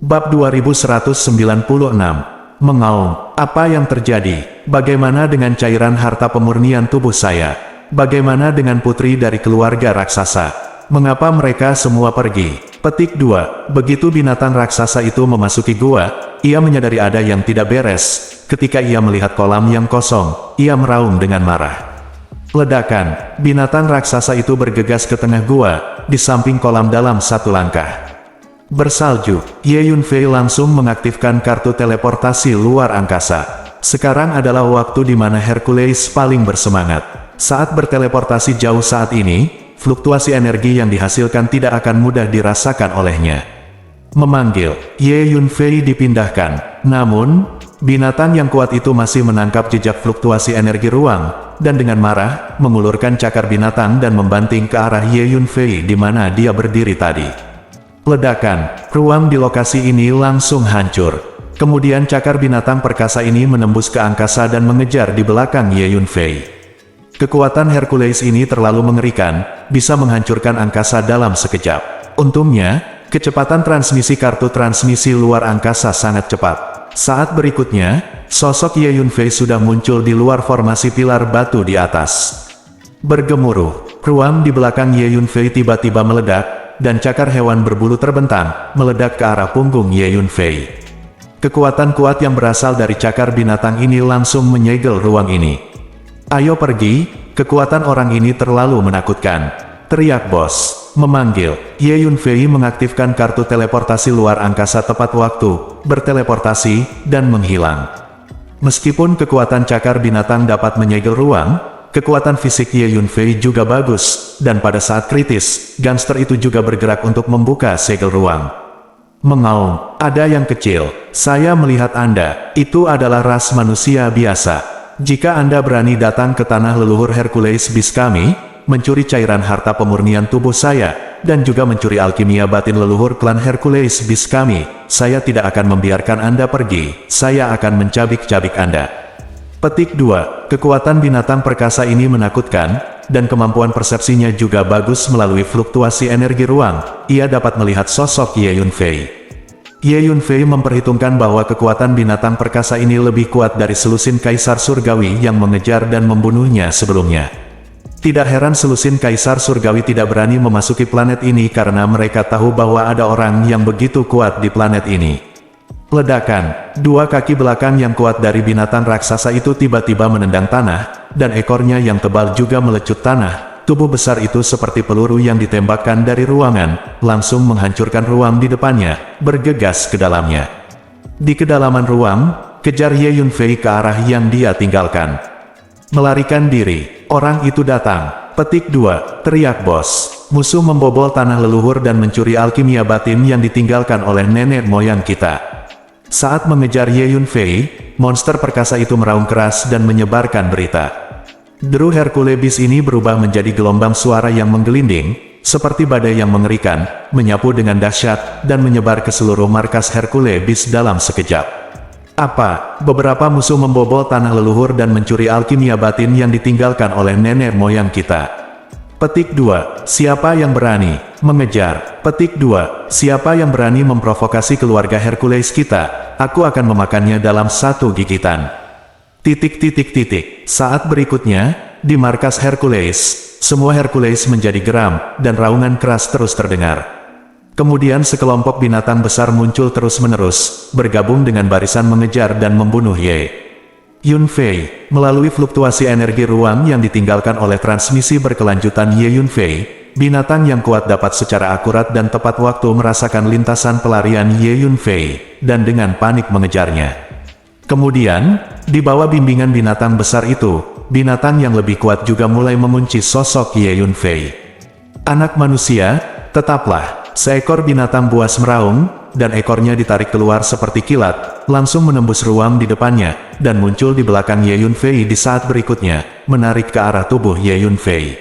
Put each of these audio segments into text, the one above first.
Bab 2196. Mengaum, apa yang terjadi? Bagaimana dengan cairan harta pemurnian tubuh saya? Bagaimana dengan putri dari keluarga raksasa? Mengapa mereka semua pergi? Petik 2. Begitu binatang raksasa itu memasuki gua, ia menyadari ada yang tidak beres. Ketika ia melihat kolam yang kosong, ia meraung dengan marah. Ledakan, binatang raksasa itu bergegas ke tengah gua, di samping kolam dalam satu langkah. Bersalju, Ye Yunfei langsung mengaktifkan kartu teleportasi luar angkasa. Sekarang adalah waktu di mana Hercules paling bersemangat. Saat berteleportasi jauh saat ini, fluktuasi energi yang dihasilkan tidak akan mudah dirasakan olehnya. Memanggil, Ye Yunfei dipindahkan. Namun, binatang yang kuat itu masih menangkap jejak fluktuasi energi ruang, dan dengan marah, mengulurkan cakar binatang dan membanting ke arah Ye Yunfei di mana dia berdiri tadi. Ledakan, ruang di lokasi ini langsung hancur. Kemudian cakar binatang perkasa ini menembus ke angkasa dan mengejar di belakang Ye Yunfei. Kekuatan Hercules ini terlalu mengerikan, bisa menghancurkan angkasa dalam sekejap. Untungnya, kecepatan transmisi kartu transmisi luar angkasa sangat cepat. Saat berikutnya, sosok Ye Yunfei sudah muncul di luar formasi pilar batu di atas. Bergemuruh, ruang di belakang Ye Yunfei tiba-tiba meledak, dan cakar hewan berbulu terbentang, meledak ke arah punggung Ye Yunfei. Kekuatan kuat yang berasal dari cakar binatang ini langsung menyegel ruang ini. "Ayo pergi, kekuatan orang ini terlalu menakutkan," teriak bos. Memanggil, Ye Yunfei mengaktifkan kartu teleportasi luar angkasa tepat waktu, berteleportasi, dan menghilang. Meskipun kekuatan cakar binatang dapat menyegel ruang, kekuatan fisik Ye Yunfei juga bagus, dan pada saat kritis, gangster itu juga bergerak untuk membuka segel ruang. Mengaum, "Ada yang kecil, saya melihat Anda, itu adalah ras manusia biasa. Jika Anda berani datang ke tanah leluhur Hercules bis kami, mencuri cairan harta pemurnian tubuh saya, dan juga mencuri alkimia batin leluhur klan Hercules bis kami, saya tidak akan membiarkan Anda pergi, saya akan mencabik-cabik Anda." Petik 2. Kekuatan binatang perkasa ini menakutkan, dan kemampuan persepsinya juga bagus melalui fluktuasi energi ruang. Ia dapat melihat sosok Ye Yunfei. Ye Yunfei memperhitungkan bahwa kekuatan binatang perkasa ini lebih kuat dari selusin Kaisar Surgawi yang mengejar dan membunuhnya sebelumnya. Tidak heran selusin Kaisar Surgawi tidak berani memasuki planet ini karena mereka tahu bahwa ada orang yang begitu kuat di planet ini. Ledakan, dua kaki belakang yang kuat dari binatang raksasa itu tiba-tiba menendang tanah, dan ekornya yang tebal juga melecut tanah. Tubuh besar itu seperti peluru yang ditembakkan dari ruangan, langsung menghancurkan ruang di depannya, bergegas ke dalamnya. Di kedalaman ruang, kejar Ye Yunfei ke arah yang dia tinggalkan. Melarikan diri, orang itu datang. Petik 2, teriak bos. Musuh membobol tanah leluhur dan mencuri alkimia batin yang ditinggalkan oleh nenek moyang kita. Saat mengejar Ye Yunfei, monster perkasa itu meraung keras dan menyebarkan berita. Deru Hercules ini berubah menjadi gelombang suara yang menggelinding, seperti badai yang mengerikan, menyapu dengan dahsyat, dan menyebar ke seluruh markas Hercules dalam sekejap. Apa? Beberapa musuh membobol tanah leluhur dan mencuri alkimia batin yang ditinggalkan oleh nenek moyang kita. Petik 2. Siapa yang berani mengejar? Petik 2. Siapa yang berani memprovokasi keluarga Hercules kita? Aku akan memakannya dalam satu gigitan. Saat berikutnya, di markas Hercules, semua Hercules menjadi geram, dan raungan keras terus terdengar. Kemudian sekelompok binatang besar muncul terus-menerus, bergabung dengan barisan mengejar dan membunuh Ye Yunfei. Melalui fluktuasi energi ruang yang ditinggalkan oleh transmisi berkelanjutan Ye Yunfei, binatang yang kuat dapat secara akurat dan tepat waktu merasakan lintasan pelarian Ye Yunfei, dan dengan panik mengejarnya. Kemudian, di bawah bimbingan binatang besar itu, binatang yang lebih kuat juga mulai mengunci sosok Ye Yunfei. "Anak manusia, tetaplah!" Seekor binatang buas meraung, dan ekornya ditarik keluar seperti kilat, langsung menembus ruang di depannya, dan muncul di belakang Ye Yunfei di saat berikutnya, menarik ke arah tubuh Ye Yunfei.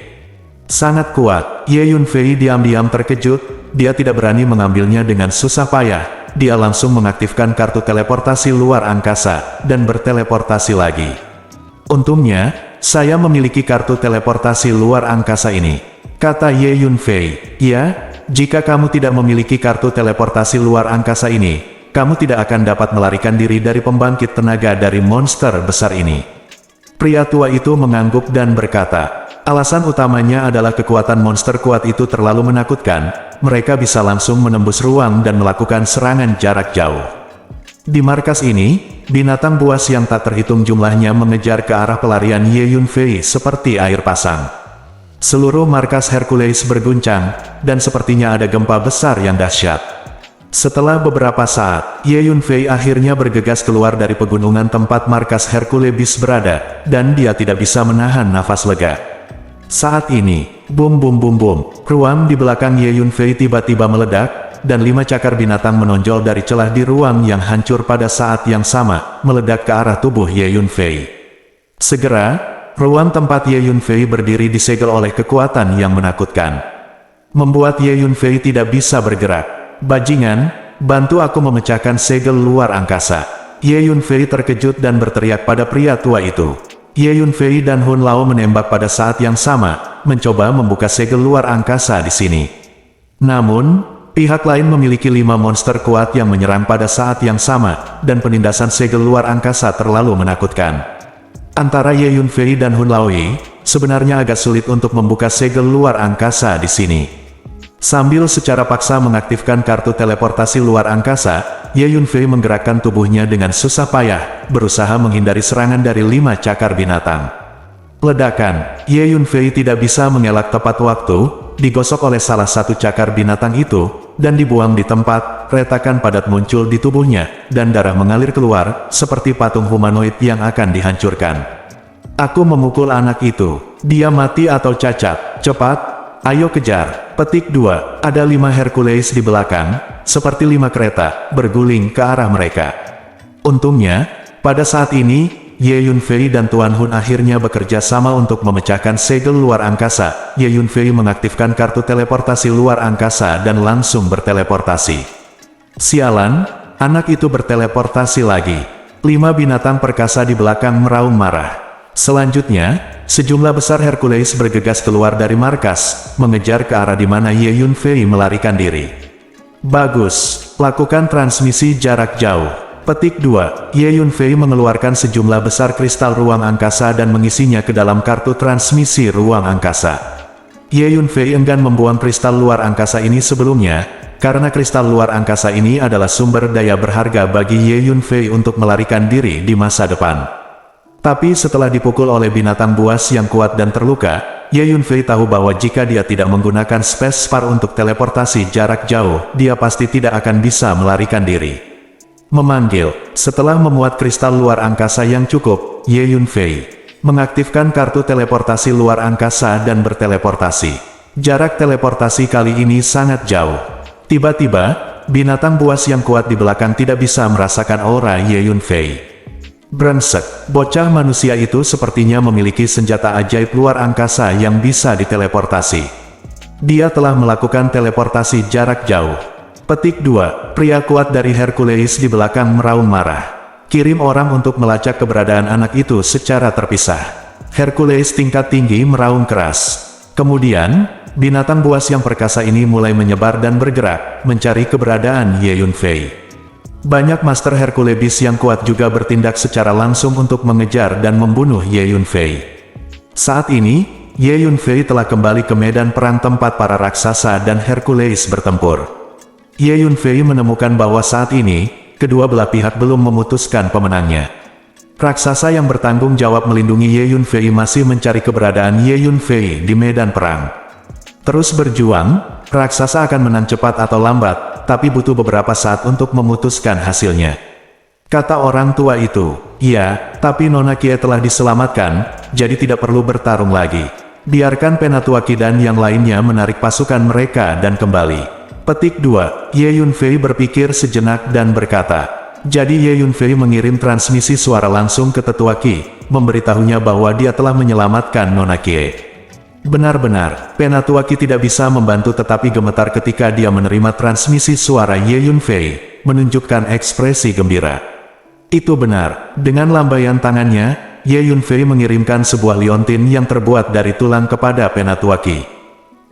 Sangat kuat, Ye Yunfei diam-diam terkejut, dia tidak berani mengambilnya dengan susah payah, dia langsung mengaktifkan kartu teleportasi luar angkasa, dan berteleportasi lagi. "Untungnya, saya memiliki kartu teleportasi luar angkasa ini," kata Ye Yunfei. "Ya? Jika kamu tidak memiliki kartu teleportasi luar angkasa ini, kamu tidak akan dapat melarikan diri dari pembangkit tenaga dari monster besar ini. Pria tua itu mengangguk dan berkata, alasan utamanya adalah kekuatan monster kuat itu terlalu menakutkan, mereka bisa langsung menembus ruang dan melakukan serangan jarak jauh. Di markas ini, binatang buas yang tak terhitung jumlahnya mengejar ke arah pelarian Ye Yunfei seperti air pasang. Seluruh markas Hercules berguncang, dan sepertinya ada gempa besar yang dahsyat. Setelah beberapa saat, Ye Yunfei akhirnya bergegas keluar dari pegunungan tempat markas Hercules berada, dan dia tidak bisa menahan nafas lega. Saat ini, bum bum bum bum, ruang di belakang Ye Yunfei tiba-tiba meledak, dan 5 cakar binatang menonjol dari celah di ruang yang hancur pada saat yang sama, meledak ke arah tubuh Ye Yunfei. Segera, ruang tempat Ye Yunfei berdiri disegel oleh kekuatan yang menakutkan. Membuat Ye Yunfei tidak bisa bergerak. Bajingan, bantu aku memecahkan segel luar angkasa. Ye Yunfei terkejut dan berteriak pada pria tua itu. Ye Yunfei dan Hun Lao menembak pada saat yang sama, mencoba membuka segel luar angkasa di sini. Namun, pihak lain memiliki 5 monster kuat yang menyerang pada saat yang sama, dan penindasan segel luar angkasa terlalu menakutkan. Antara Ye Yunfei dan Hun Lao sebenarnya agak sulit untuk membuka segel luar angkasa di sini. Sambil secara paksa mengaktifkan kartu teleportasi luar angkasa, Ye Yunfei menggerakkan tubuhnya dengan susah payah, berusaha menghindari serangan dari 5 cakar binatang. Ledakan, Ye Yunfei tidak bisa mengelak tepat waktu, digosok oleh salah satu cakar binatang itu, dan dibuang di tempat, retakan padat muncul di tubuhnya, dan darah mengalir keluar, seperti patung humanoid yang akan dihancurkan. Aku memukul anak itu, dia mati atau cacat, cepat! Ayo kejar. Petik 2. Ada 5 Hercules di belakang, seperti 5 kereta, berguling ke arah mereka. Untungnya, pada saat ini, Ye Yunfei dan Tuan Hun akhirnya bekerja sama untuk memecahkan segel luar angkasa. Ye Yunfei mengaktifkan kartu teleportasi luar angkasa dan langsung berteleportasi. Sialan, anak itu berteleportasi lagi. 5 binatang perkasa di belakang meraung marah. Selanjutnya, sejumlah besar Hercules bergegas keluar dari markas, mengejar ke arah di mana Ye Yunfei melarikan diri. Bagus, lakukan transmisi jarak jauh. Petik 2. Ye Yunfei mengeluarkan sejumlah besar kristal ruang angkasa dan mengisinya ke dalam kartu transmisi ruang angkasa. Ye Yunfei enggan membuang kristal luar angkasa ini sebelumnya, karena kristal luar angkasa ini adalah sumber daya berharga bagi Ye Yunfei untuk melarikan diri di masa depan. Tapi setelah dipukul oleh binatang buas yang kuat dan terluka, Ye Yunfei tahu bahwa jika dia tidak menggunakan space spar untuk teleportasi jarak jauh, dia pasti tidak akan bisa melarikan diri. Memanggil, setelah memuat kristal luar angkasa yang cukup, Ye Yunfei mengaktifkan kartu teleportasi luar angkasa dan berteleportasi. Jarak teleportasi kali ini sangat jauh. Tiba-tiba, binatang buas yang kuat di belakang tidak bisa merasakan aura Ye Yunfei. Brengsek, bocah manusia itu sepertinya memiliki senjata ajaib luar angkasa yang bisa diteleportasi. Dia telah melakukan teleportasi jarak jauh. Petik 2. Pria kuat dari Hercules di belakang meraung marah. Kirim orang untuk melacak keberadaan anak itu secara terpisah. Hercules tingkat tinggi meraung keras. Kemudian, binatang buas yang perkasa ini mulai menyebar dan bergerak, mencari keberadaan Ye Yunfei. Banyak Master Hercules yang kuat juga bertindak secara langsung untuk mengejar dan membunuh Ye Yunfei. Saat ini, Ye Yunfei telah kembali ke medan perang tempat para raksasa dan Hercules bertempur. Ye Yunfei menemukan bahwa saat ini, kedua belah pihak belum memutuskan pemenangnya. Raksasa yang bertanggung jawab melindungi Ye Yunfei masih mencari keberadaan Ye Yunfei di medan perang. Terus berjuang, raksasa akan menang cepat atau lambat, tapi butuh beberapa saat untuk memutuskan hasilnya. Kata orang tua itu, iya, tapi Nona Kie telah diselamatkan, jadi tidak perlu bertarung lagi. Biarkan Penatuaki dan yang lainnya menarik pasukan mereka dan kembali. Petik 2. Ye Yunfei berpikir sejenak dan berkata, jadi Ye Yunfei mengirim transmisi suara langsung ke Tetua Qi, memberitahunya bahwa dia telah menyelamatkan Nona Kie. Benar-benar, Penatuaki tidak bisa membantu tetapi gemetar ketika dia menerima transmisi suara Ye Yunfei, menunjukkan ekspresi gembira. Itu benar, dengan lambaian tangannya, Ye Yunfei mengirimkan sebuah liontin yang terbuat dari tulang kepada Penatuaki.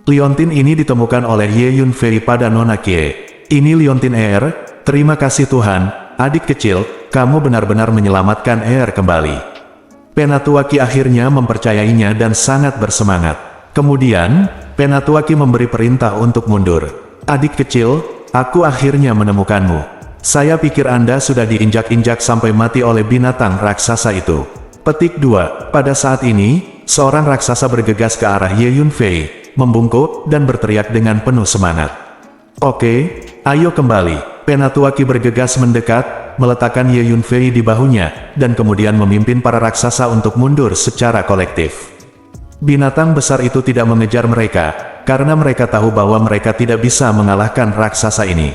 Liontin ini ditemukan oleh Ye Yunfei pada Nona Kie. Ini liontin air, Terima kasih Tuhan, adik kecil, kamu benar-benar menyelamatkan Air kembali. Penatuaki akhirnya mempercayainya dan sangat bersemangat. Kemudian, Penatuaki memberi perintah untuk mundur. Adik kecil, aku akhirnya menemukanmu. Saya pikir Anda sudah diinjak-injak sampai mati oleh binatang raksasa itu. Petik 2. Pada saat ini, seorang raksasa bergegas ke arah Ye Yunfei, membungkuk dan berteriak dengan penuh semangat. Oke, ayo kembali. Penatuaki bergegas mendekat, meletakkan Ye Yunfei di bahunya, dan kemudian memimpin para raksasa untuk mundur secara kolektif. Binatang besar itu tidak mengejar mereka, karena mereka tahu bahwa mereka tidak bisa mengalahkan raksasa ini.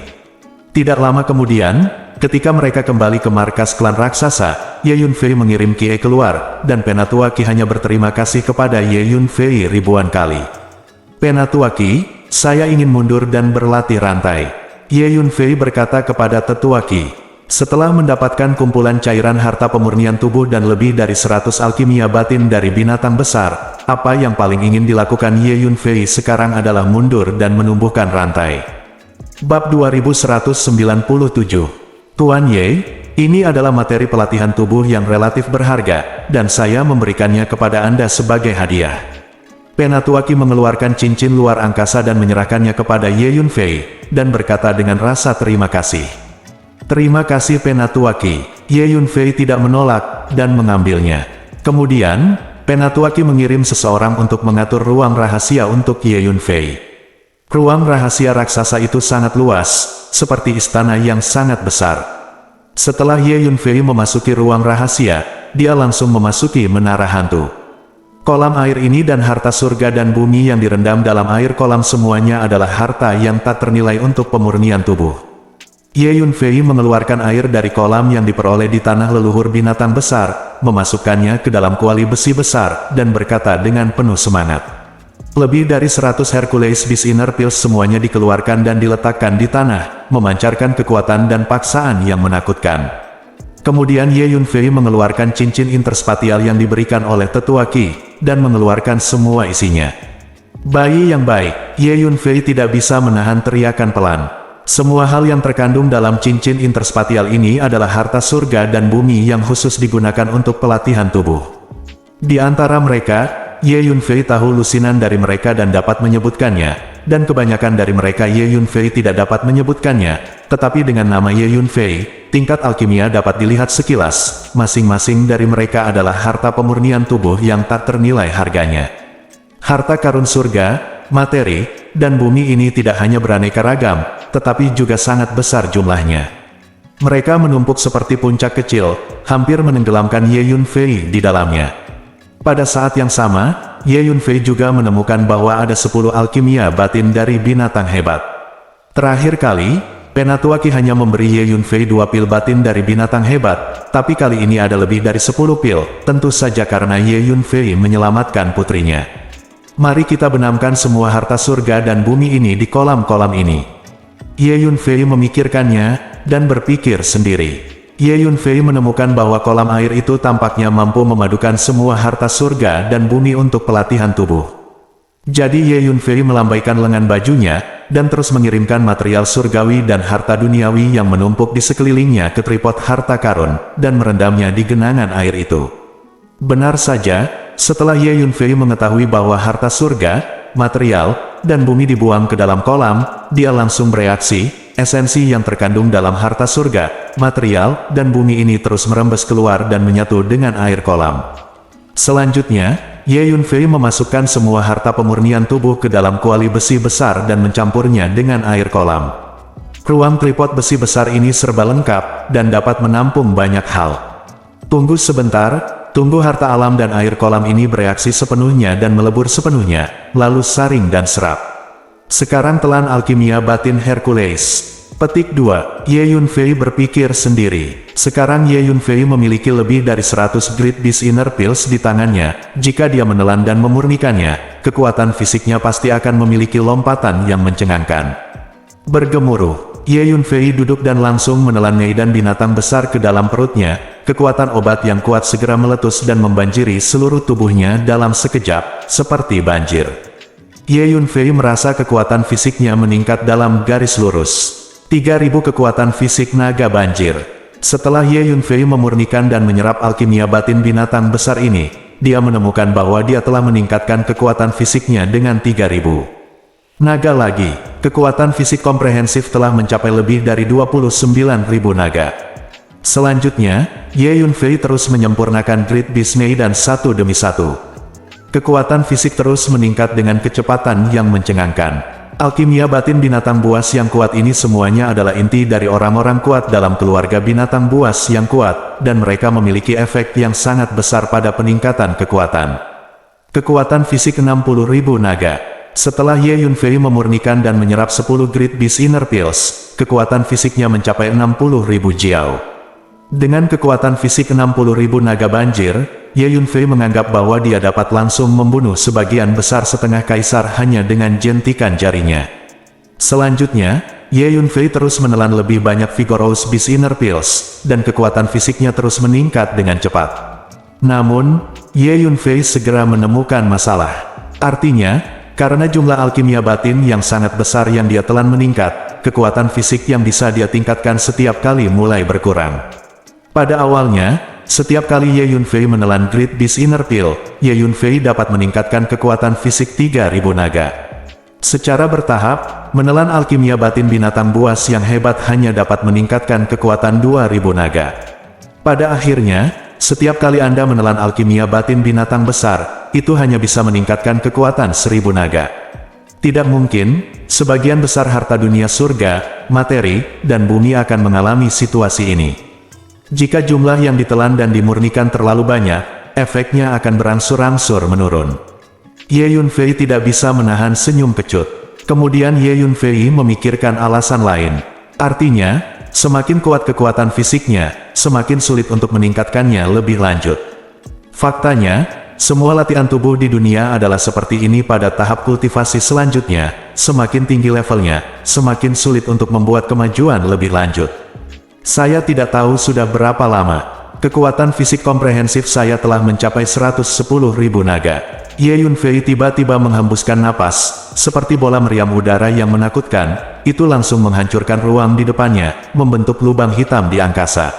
Tidak lama kemudian, ketika mereka kembali ke markas klan raksasa, Ye Yunfei mengirim Kie keluar, dan Penatuaki hanya berterima kasih kepada Ye Yunfei ribuan kali. Penatuaki, saya ingin mundur dan berlatih rantai. Ye Yunfei berkata kepada Tetuaki. Setelah mendapatkan kumpulan cairan harta pemurnian tubuh dan lebih dari 100 alkimia batin dari binatang besar, apa yang paling ingin dilakukan Ye Yunfei sekarang adalah mundur dan menumbuhkan rantai. Bab 2197. Tuan Ye, ini adalah materi pelatihan tubuh yang relatif berharga, dan saya memberikannya kepada Anda sebagai hadiah. Penatuaki mengeluarkan cincin luar angkasa dan menyerahkannya kepada Ye Yunfei, dan berkata dengan rasa terima kasih. Terima kasih Penatuaki. Ye Yunfei tidak menolak, dan mengambilnya. Kemudian, Penatuaki mengirim seseorang untuk mengatur ruang rahasia untuk Ye Yunfei. Ruang rahasia raksasa itu sangat luas, seperti istana yang sangat besar. Setelah Ye Yunfei memasuki ruang rahasia, dia langsung memasuki menara hantu. Kolam air ini dan harta surga dan bumi yang direndam dalam air kolam semuanya adalah harta yang tak ternilai untuk pemurnian tubuh. Ye Yunfei mengeluarkan air dari kolam yang diperoleh di tanah leluhur binatang besar, memasukkannya ke dalam kuali besi besar, dan berkata dengan penuh semangat. Lebih dari 100 Hercules Beast Inner Pills semuanya dikeluarkan dan diletakkan di tanah, memancarkan kekuatan dan paksaan yang menakutkan. Kemudian Ye Yunfei mengeluarkan cincin interspatial yang diberikan oleh Tetuaki, dan mengeluarkan semua isinya. Bayi yang baik, Ye Yunfei tidak bisa menahan teriakan pelan. Semua hal yang terkandung dalam cincin interspatial ini adalah harta surga dan bumi yang khusus digunakan untuk pelatihan tubuh. Di antara mereka, Ye Yunfei tahu lusinan dari mereka dan dapat menyebutkannya, dan kebanyakan dari mereka Ye Yunfei tidak dapat menyebutkannya, tetapi dengan nama Ye Yunfei, tingkat alkimia dapat dilihat sekilas. Masing-masing dari mereka adalah harta pemurnian tubuh yang tak ternilai harganya. Harta karun surga, materi, dan bumi ini tidak hanya beraneka ragam, tetapi juga sangat besar jumlahnya. Mereka menumpuk seperti puncak kecil, hampir menenggelamkan Ye Yunfei di dalamnya. Pada saat yang sama, Ye Yunfei juga menemukan bahwa ada 10 alkimia batin dari binatang hebat. Terakhir kali, Penatuaki hanya memberi Ye Yunfei 2 pil batin dari binatang hebat, tapi kali ini ada lebih dari 10 pil, tentu saja karena Ye Yunfei menyelamatkan putrinya. Mari kita benamkan semua harta surga dan bumi ini di kolam-kolam ini. Ye Yunfei memikirkannya, dan berpikir sendiri. Ye Yunfei menemukan bahwa kolam air itu tampaknya mampu memadukan semua harta surga dan bumi untuk pelatihan tubuh. Jadi Ye Yunfei melambaikan lengan bajunya, dan terus mengirimkan material surgawi dan harta duniawi yang menumpuk di sekelilingnya ke tripod harta karun, dan merendamnya di genangan air itu. Benar saja, setelah Ye Yunfei mengetahui bahwa harta surga, material, dan bumi dibuang ke dalam kolam, dia langsung bereaksi. Esensi yang terkandung dalam harta surga, material, dan bumi ini terus merembes keluar dan menyatu dengan air kolam. Selanjutnya, Ye Yunfei memasukkan semua harta pemurnian tubuh ke dalam kuali besi besar dan mencampurnya dengan air kolam. Ruang tripod besi besar ini serba lengkap, dan dapat menampung banyak hal. Tunggu sebentar, tunggu harta alam dan air kolam ini bereaksi sepenuhnya dan melebur sepenuhnya, lalu saring dan serap. Sekarang telan alkimia batin Hercules. Petik 2. Ye Yunfei berpikir sendiri. Sekarang Ye Yunfei memiliki lebih dari 100 Great Beast Inner Pills di tangannya. Jika dia menelan dan memurnikannya, kekuatan fisiknya pasti akan memiliki lompatan yang mencengangkan. Bergemuruh, Ye Yunfei duduk dan langsung menelan medan binatang besar ke dalam perutnya. Kekuatan obat yang kuat segera meletus dan membanjiri seluruh tubuhnya dalam sekejap, seperti banjir. Ye Yunfei merasa kekuatan fisiknya meningkat dalam garis lurus. 3000 kekuatan fisik naga banjir. Setelah Ye Yunfei memurnikan dan menyerap alkimia batin binatang besar ini, dia menemukan bahwa dia telah meningkatkan kekuatan fisiknya dengan 3000 naga lagi. Kekuatan fisik komprehensif telah mencapai lebih dari 29.000 naga. Selanjutnya, Ye Yunfei terus menyempurnakan Great Beast dan satu demi satu. Kekuatan fisik terus meningkat dengan kecepatan yang mencengangkan. Alkimia batin binatang buas yang kuat ini semuanya adalah inti dari orang-orang kuat dalam keluarga binatang buas yang kuat, dan mereka memiliki efek yang sangat besar pada peningkatan kekuatan. Kekuatan fisik 60.000 naga. Setelah Ye Yunfei memurnikan dan menyerap 10 Great Beast Inner Pills, kekuatan fisiknya mencapai 60.000 jiao. Dengan kekuatan fisik 60.000 naga banjir, Ye Yunfei menganggap bahwa dia dapat langsung membunuh sebagian besar setengah kaisar hanya dengan jentikan jarinya. Selanjutnya, Ye Yunfei terus menelan lebih banyak Vigorous Beast Inner Pills, dan kekuatan fisiknya terus meningkat dengan cepat. Namun, Ye Yunfei segera menemukan masalah. Artinya, karena jumlah alkimia batin yang sangat besar yang dia telan meningkat, kekuatan fisik yang bisa dia tingkatkan setiap kali mulai berkurang. Pada awalnya, setiap kali Ye Yunfei menelan Great Beast Inner Pill, Ye Yunfei dapat meningkatkan kekuatan fisik 3000 naga. Secara bertahap, menelan alkimia batin binatang buas yang hebat hanya dapat meningkatkan kekuatan 2000 naga. Pada akhirnya, setiap kali Anda menelan alkimia batin binatang besar, itu hanya bisa meningkatkan kekuatan 1000 naga. Tidak mungkin, sebagian besar harta dunia surga, materi, dan bumi akan mengalami situasi ini. Jika jumlah yang ditelan dan dimurnikan terlalu banyak, efeknya akan berangsur-angsur menurun. Ye Yunfei tidak bisa menahan senyum kecut. Kemudian Ye Yunfei memikirkan alasan lain. Artinya, semakin kuat kekuatan fisiknya, semakin sulit untuk meningkatkannya lebih lanjut. Faktanya, semua latihan tubuh di dunia adalah seperti ini pada tahap kultivasi selanjutnya. Semakin tinggi levelnya, semakin sulit untuk membuat kemajuan lebih lanjut. Saya tidak tahu sudah berapa lama. Kekuatan fisik komprehensif saya telah mencapai 110.000 naga. Ye Yunfei tiba-tiba menghembuskan napas, seperti bola meriam udara yang menakutkan, itu langsung menghancurkan ruang di depannya, membentuk lubang hitam di angkasa.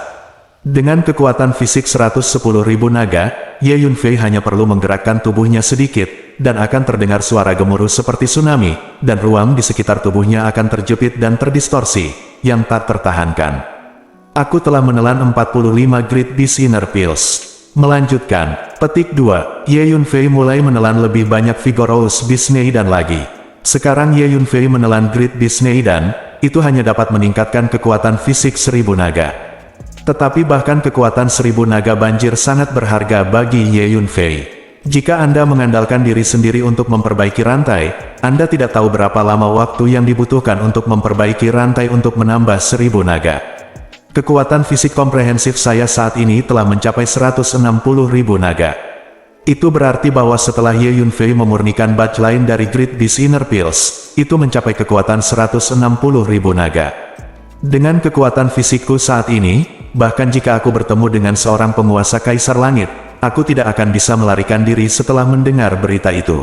Dengan kekuatan fisik 110.000 naga, Ye Yunfei hanya perlu menggerakkan tubuhnya sedikit, dan akan terdengar suara gemuruh seperti tsunami, dan ruang di sekitar tubuhnya akan terjepit dan terdistorsi, yang tak tertahankan. Aku telah menelan 45 Great Beast Inner Pills. Melanjutkan, petik 2, Ye Yunfei mulai menelan lebih banyak Vigorous Beast dan lagi. Sekarang Ye Yunfei menelan Great Beast dan, itu hanya dapat meningkatkan kekuatan fisik 1000 naga. Tetapi bahkan kekuatan 1000 naga banjir sangat berharga bagi Ye Yunfei. Jika Anda mengandalkan diri sendiri untuk memperbaiki rantai, Anda tidak tahu berapa lama waktu yang dibutuhkan untuk memperbaiki rantai untuk menambah 1000 naga. Kekuatan fisik komprehensif saya saat ini telah mencapai 160.000 naga. Itu berarti bahwa setelah Ye Yunfei memurnikan batch lain dari Great Beast Inner Pills, itu mencapai kekuatan 160.000 naga. Dengan kekuatan fisikku saat ini, bahkan jika aku bertemu dengan seorang penguasa Kaisar Langit, aku tidak akan bisa melarikan diri setelah mendengar berita itu.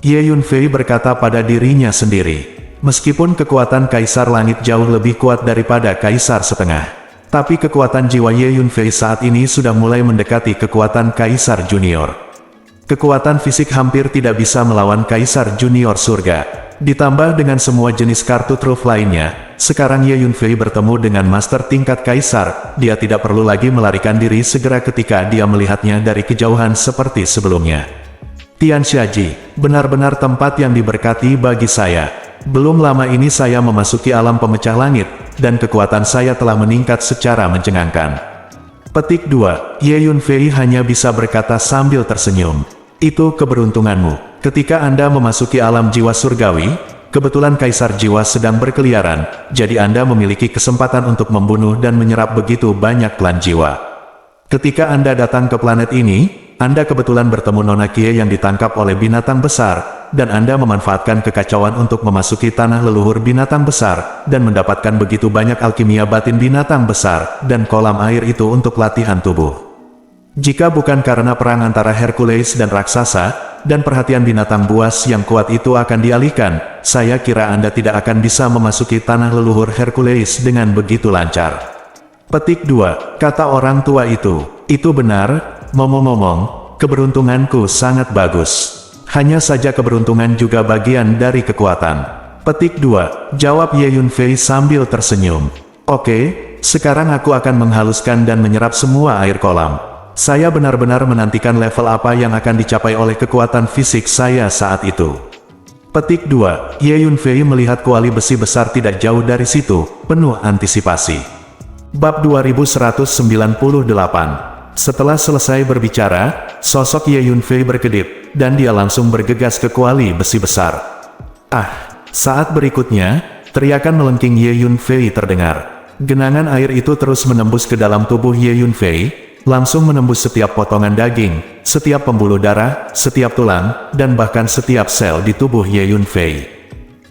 Ye Yunfei berkata pada dirinya sendiri. Meskipun kekuatan Kaisar Langit jauh lebih kuat daripada Kaisar Setengah, tapi kekuatan jiwa Ye Yunfei saat ini sudah mulai mendekati kekuatan Kaisar Junior. Kekuatan fisik hampir tidak bisa melawan Kaisar Junior surga. Ditambah dengan semua jenis kartu truf lainnya, sekarang Ye Yunfei bertemu dengan Master tingkat Kaisar, dia tidak perlu lagi melarikan diri segera ketika dia melihatnya dari kejauhan seperti sebelumnya. Tianxiaji, benar-benar tempat yang diberkati bagi saya. Belum lama ini saya memasuki alam pemecah langit, dan kekuatan saya telah meningkat secara mencengangkan. Petik 2, Ye Yunfei hanya bisa berkata sambil tersenyum. Itu keberuntunganmu. Ketika Anda memasuki alam jiwa surgawi, kebetulan Kaisar Jiwa sedang berkeliaran, jadi Anda memiliki kesempatan untuk membunuh dan menyerap begitu banyak klan jiwa. Ketika Anda datang ke planet ini, Anda kebetulan bertemu Nona Kie yang ditangkap oleh binatang besar, dan Anda memanfaatkan kekacauan untuk memasuki tanah leluhur binatang besar, dan mendapatkan begitu banyak alkimia batin binatang besar, dan kolam air itu untuk latihan tubuh. Jika bukan karena perang antara Hercules dan raksasa, dan perhatian binatang buas yang kuat itu akan dialihkan, saya kira Anda tidak akan bisa memasuki tanah leluhur Hercules dengan begitu lancar. Petik 2, kata orang tua itu benar, ngomong-ngomong, keberuntunganku sangat bagus. Hanya saja keberuntungan juga bagian dari kekuatan. Petik 2, jawab Ye Yunfei sambil tersenyum. Oke, sekarang aku akan menghaluskan dan menyerap semua air kolam. Saya benar-benar menantikan level apa yang akan dicapai oleh kekuatan fisik saya saat itu. Petik 2, Ye Yunfei melihat kuali besi besar tidak jauh dari situ, penuh antisipasi. Bab 2198. Setelah selesai berbicara, sosok Ye Yunfei berkedip, dan dia langsung bergegas ke kuali besi besar. Saat berikutnya, teriakan melengking Ye Yunfei terdengar. Genangan air itu terus menembus ke dalam tubuh Ye Yunfei, langsung menembus setiap potongan daging, setiap pembuluh darah, setiap tulang, dan bahkan setiap sel di tubuh Ye Yunfei.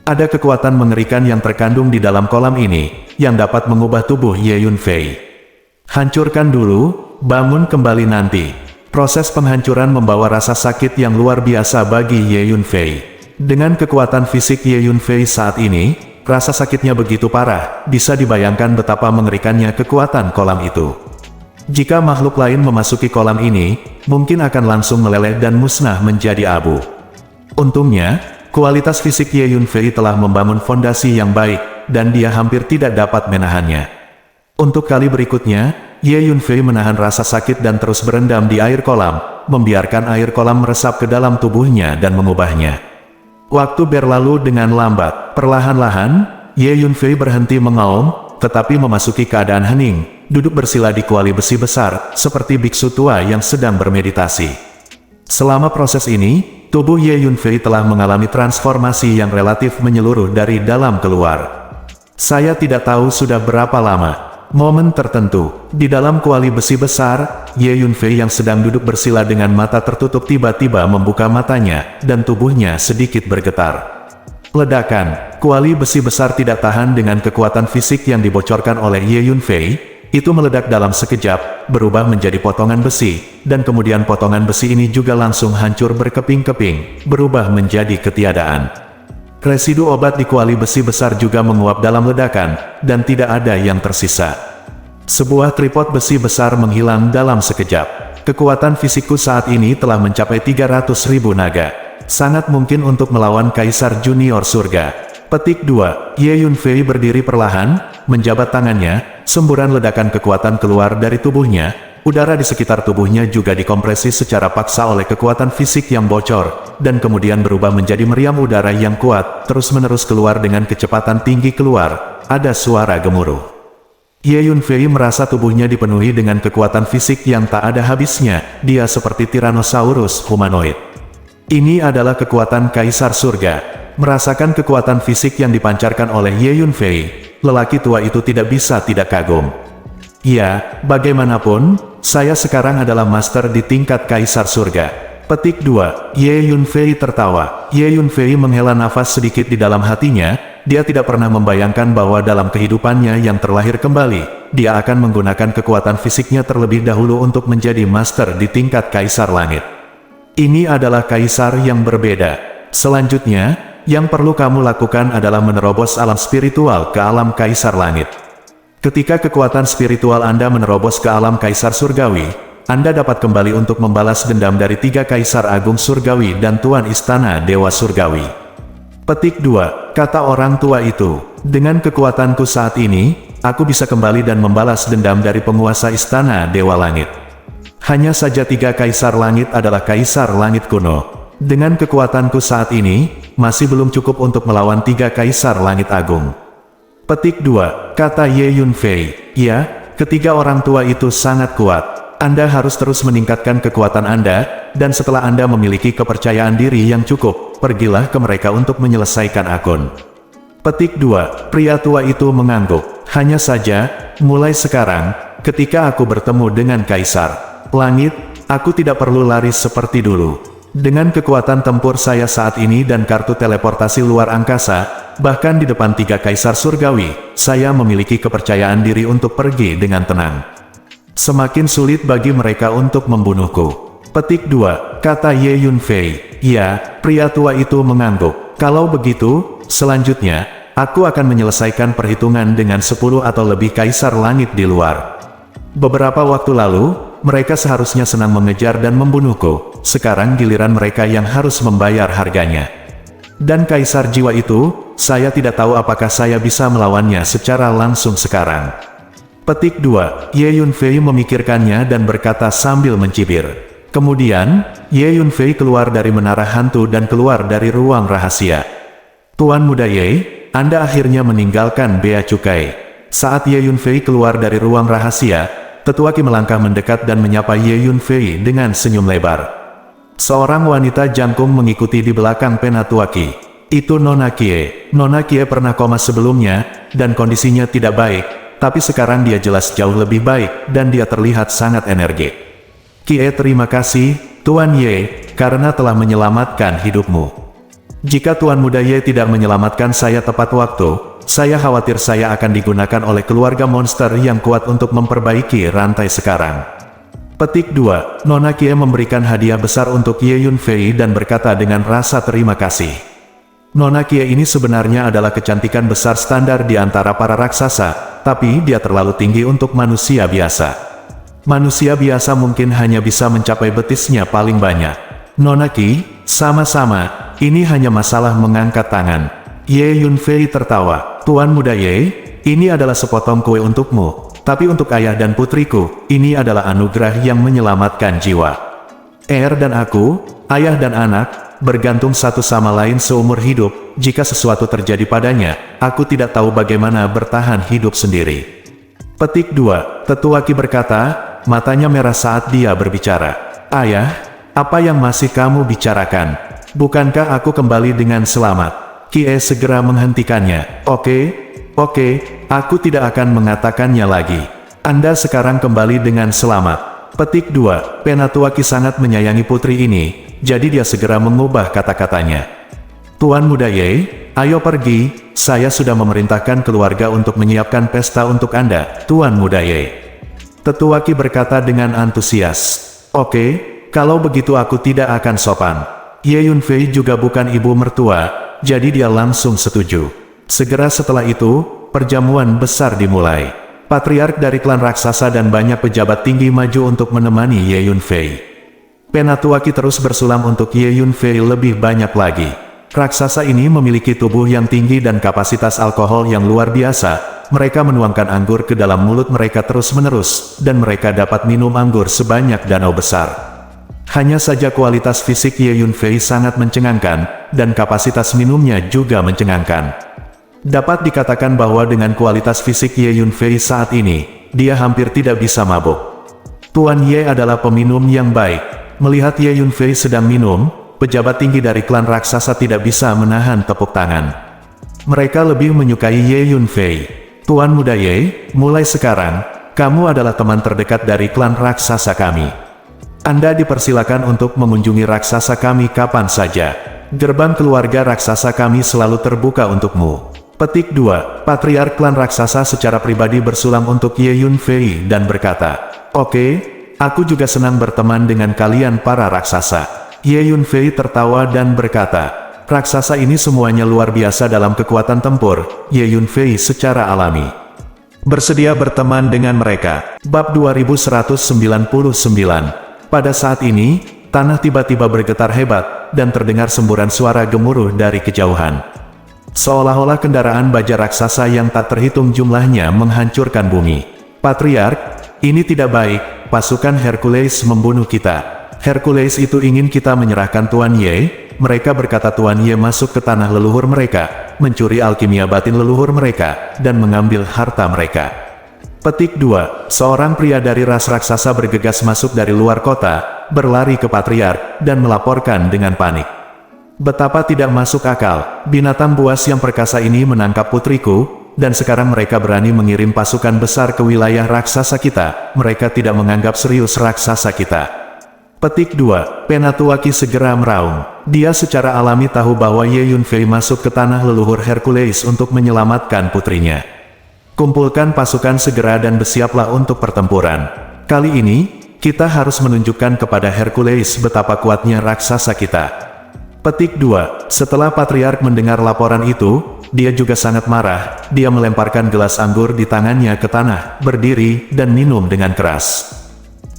Ada kekuatan mengerikan yang terkandung di dalam kolam ini, yang dapat mengubah tubuh Ye Yunfei. Hancurkan dulu, bangun kembali nanti. Proses penghancuran membawa rasa sakit yang luar biasa bagi Ye Yunfei. Dengan kekuatan fisik Ye Yunfei saat ini, rasa sakitnya begitu parah, bisa dibayangkan betapa mengerikannya kekuatan kolam itu. Jika makhluk lain memasuki kolam ini, mungkin akan langsung meleleh dan musnah menjadi abu. Untungnya, kualitas fisik Ye Yunfei telah membangun fondasi yang baik, dan dia hampir tidak dapat menahannya. Untuk kali berikutnya, Ye Yunfei menahan rasa sakit dan terus berendam di air kolam, membiarkan air kolam meresap ke dalam tubuhnya dan mengubahnya. Waktu berlalu dengan lambat, perlahan-lahan, Ye Yunfei berhenti mengaum, tetapi memasuki keadaan hening, duduk bersila di kuali besi besar, seperti biksu tua yang sedang bermeditasi. Selama proses ini, tubuh Ye Yunfei telah mengalami transformasi yang relatif menyeluruh dari dalam keluar. Saya tidak tahu sudah berapa lama. Momen tertentu, di dalam kuali besi besar, Ye Yunfei yang sedang duduk bersila dengan mata tertutup tiba-tiba membuka matanya, dan tubuhnya sedikit bergetar. Ledakan, kuali besi besar tidak tahan dengan kekuatan fisik yang dibocorkan oleh Ye Yunfei, itu meledak dalam sekejap, berubah menjadi potongan besi, dan kemudian potongan besi ini juga langsung hancur berkeping-keping, berubah menjadi ketiadaan. Residu obat di kuali besi besar juga menguap dalam ledakan, dan tidak ada yang tersisa. Sebuah tripod besi besar menghilang dalam sekejap. Kekuatan fisikku saat ini telah mencapai 300.000 naga. Sangat mungkin untuk melawan Kaisar Junior Surga. Petik 2, Ye Yunfei berdiri perlahan, menjabat tangannya, semburan ledakan kekuatan keluar dari tubuhnya. Udara di sekitar tubuhnya juga dikompresi secara paksa oleh kekuatan fisik yang bocor, dan kemudian berubah menjadi meriam udara yang kuat, terus-menerus keluar dengan kecepatan tinggi keluar. Ada suara gemuruh. Ye Yunfei merasa tubuhnya dipenuhi dengan kekuatan fisik yang tak ada habisnya, dia seperti Tyrannosaurus humanoid. Ini adalah kekuatan Kaisar Surga. Merasakan kekuatan fisik yang dipancarkan oleh Ye Yunfei, lelaki tua itu tidak bisa tidak kagum. Ya, bagaimanapun, saya sekarang adalah master di tingkat Kaisar Surga. Petik 2, Ye Yunfei tertawa. Ye Yunfei menghela nafas sedikit di dalam hatinya, dia tidak pernah membayangkan bahwa dalam kehidupannya yang terlahir kembali, dia akan menggunakan kekuatan fisiknya terlebih dahulu untuk menjadi master di tingkat Kaisar Langit. Ini adalah Kaisar yang berbeda. Selanjutnya, yang perlu kamu lakukan adalah menerobos alam spiritual ke alam Kaisar Langit. Ketika kekuatan spiritual Anda menerobos ke alam Kaisar Surgawi, Anda dapat kembali untuk membalas dendam dari 3 Kaisar Agung Surgawi dan Tuan Istana Dewa Surgawi. Petik 2, kata orang tua itu, dengan kekuatanku saat ini, aku bisa kembali dan membalas dendam dari penguasa Istana Dewa Langit. Hanya saja 3 Kaisar Langit adalah Kaisar Langit kuno. Dengan kekuatanku saat ini, masih belum cukup untuk melawan 3 Kaisar Langit Agung. Petik 2, kata Ye Yunfei, ya, ketiga orang tua itu sangat kuat. Anda harus terus meningkatkan kekuatan Anda, dan setelah Anda memiliki kepercayaan diri yang cukup, pergilah ke mereka untuk menyelesaikan akun. Petik 2, pria tua itu mengangguk. Hanya saja, mulai sekarang, ketika aku bertemu dengan Kaisar Langit, aku tidak perlu lari seperti dulu. Dengan kekuatan tempur saya saat ini dan kartu teleportasi luar angkasa, bahkan di depan 3 Kaisar Surgawi, saya memiliki kepercayaan diri untuk pergi dengan tenang. Semakin sulit bagi mereka untuk membunuhku. Petik 2, kata Ye Yunfei. Ya, pria tua itu mengangguk. Kalau begitu, selanjutnya, aku akan menyelesaikan perhitungan dengan 10 atau lebih kaisar langit di luar. Beberapa waktu lalu, mereka seharusnya senang mengejar dan membunuhku. Sekarang giliran mereka yang harus membayar harganya. Dan kaisar jiwa itu, saya tidak tahu apakah saya bisa melawannya secara langsung sekarang. Petik 2. Ye Yunfei memikirkannya dan berkata sambil mencibir. Kemudian, Ye Yunfei keluar dari menara hantu dan keluar dari ruang rahasia. Tuan Muda Ye, Anda akhirnya meninggalkan bea cukai. Saat Ye Yunfei keluar dari ruang rahasia, Tetua Qi melangkah mendekat dan menyapa Ye Yunfei dengan senyum lebar. Seorang wanita jangkung mengikuti di belakang Penatua Qi. Itu Nona Kie. Nona Kie pernah koma sebelumnya, dan kondisinya tidak baik. Tapi sekarang dia jelas jauh lebih baik, dan dia terlihat sangat energik. Kie, terima kasih, Tuan Ye, karena telah menyelamatkan hidupmu. Jika Tuan Muda Ye tidak menyelamatkan saya tepat waktu, saya khawatir saya akan digunakan oleh keluarga monster yang kuat untuk memperbaiki rantai sekarang. Petik 2. Nona Kie memberikan hadiah besar untuk Ye Yunfei dan berkata dengan rasa terima kasih. Nona Kie ini sebenarnya adalah kecantikan besar standar di antara para raksasa, tapi dia terlalu tinggi untuk manusia biasa. Manusia biasa mungkin hanya bisa mencapai betisnya paling banyak. Nona Qi, sama-sama, ini hanya masalah mengangkat tangan. Ye Yunfei tertawa. Tuan Muda Ye, ini adalah sepotong kue untukmu, tapi untuk ayah dan putriku, ini adalah anugerah yang menyelamatkan jiwa. Dan aku, ayah dan anak, bergantung satu sama lain seumur hidup. Jika sesuatu terjadi padanya, aku tidak tahu bagaimana bertahan hidup sendiri. Petik 2. Tetua Qi berkata, matanya merah saat dia berbicara. Ayah, apa yang masih kamu bicarakan? Bukankah aku kembali dengan selamat? Kie segera menghentikannya. Oke, aku tidak akan mengatakannya lagi. Anda sekarang kembali dengan selamat. Petik 2. Penatua Qi sangat menyayangi putri ini, jadi dia segera mengubah kata-katanya. Tuan Muda Ye, ayo pergi, saya sudah memerintahkan keluarga untuk menyiapkan pesta untuk Anda, Tuan Muda Ye. Tetua Qi berkata dengan antusias. Oke, kalau begitu aku tidak akan sopan. Ye Yunfei juga bukan ibu mertua, jadi dia langsung setuju. Segera setelah itu, perjamuan besar dimulai. Patriark dari klan raksasa dan banyak pejabat tinggi maju untuk menemani Ye Yunfei. Penatua Qi terus bersulam untuk Ye Yunfei lebih banyak lagi. Raksasa ini memiliki tubuh yang tinggi dan kapasitas alkohol yang luar biasa. Mereka menuangkan anggur ke dalam mulut mereka terus-menerus, dan mereka dapat minum anggur sebanyak danau besar. Hanya saja kualitas fisik Ye Yunfei sangat mencengangkan, dan kapasitas minumnya juga mencengangkan. Dapat dikatakan bahwa dengan kualitas fisik Ye Yunfei saat ini, dia hampir tidak bisa mabuk. Tuan Ye adalah peminum yang baik. Melihat Ye Yunfei sedang minum, pejabat tinggi dari klan raksasa tidak bisa menahan tepuk tangan. Mereka lebih menyukai Ye Yunfei. Tuan Muda Ye, mulai sekarang, kamu adalah teman terdekat dari klan raksasa kami. Anda dipersilakan untuk mengunjungi raksasa kami kapan saja. Gerbang keluarga raksasa kami selalu terbuka untukmu. Petik 2. Patriark klan raksasa secara pribadi bersulam untuk Ye Yunfei dan berkata, Oke, aku juga senang berteman dengan kalian para raksasa. Ye Yunfei tertawa dan berkata, raksasa ini semuanya luar biasa dalam kekuatan tempur. Ye Yunfei secara alami bersedia berteman dengan mereka. Bab 2199. Pada saat ini, tanah tiba-tiba bergetar hebat, dan terdengar semburan suara gemuruh dari kejauhan. Seolah-olah kendaraan baja raksasa yang tak terhitung jumlahnya menghancurkan bumi. Patriark, ini tidak baik, pasukan Hercules membunuh kita. Hercules itu ingin kita menyerahkan Tuan Ye. Mereka berkata Tuan Ye masuk ke tanah leluhur mereka, mencuri alkimia batin leluhur mereka, dan mengambil harta mereka. Petik 2. Seorang pria dari ras raksasa bergegas masuk dari luar kota, berlari ke Patriark, dan melaporkan dengan panik. Betapa tidak masuk akal, binatang buas yang perkasa ini menangkap putriku, dan sekarang mereka berani mengirim pasukan besar ke wilayah raksasa kita. Mereka tidak menganggap serius raksasa kita. Petik 2. Penatua Qi segera meraung. Dia secara alami tahu bahwa Ye Yunfei masuk ke tanah leluhur Hercules untuk menyelamatkan putrinya. Kumpulkan pasukan segera dan bersiaplah untuk pertempuran. Kali ini, kita harus menunjukkan kepada Hercules betapa kuatnya raksasa kita. Petik 2. Setelah Patriark mendengar laporan itu, dia juga sangat marah. Dia melemparkan gelas anggur di tangannya ke tanah, berdiri, dan minum dengan keras.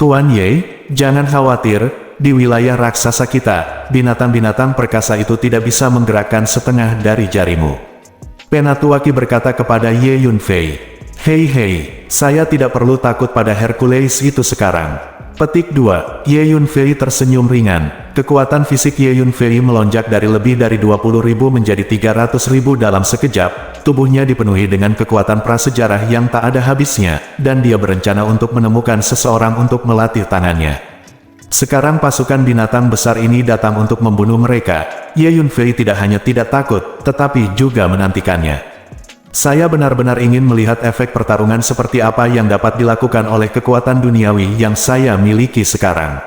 Tuan Ye, jangan khawatir. Di wilayah raksasa kita, binatang-binatang perkasa itu tidak bisa menggerakkan setengah dari jarimu. Penatuaki berkata kepada Ye Yunfei, Hei, saya tidak perlu takut pada Hercules itu sekarang. Petik 2. Ye Yunfei tersenyum ringan. Kekuatan fisik Ye Yunfei melonjak dari lebih dari 20.000 menjadi 300.000 dalam sekejap. Tubuhnya dipenuhi dengan kekuatan prasejarah yang tak ada habisnya, dan dia berencana untuk menemukan seseorang untuk melatih tangannya. Sekarang pasukan binatang besar ini datang untuk membunuh mereka. Ye Yunfei tidak hanya tidak takut, tetapi juga menantikannya. Saya benar-benar ingin melihat efek pertarungan seperti apa yang dapat dilakukan oleh kekuatan duniawi yang saya miliki sekarang.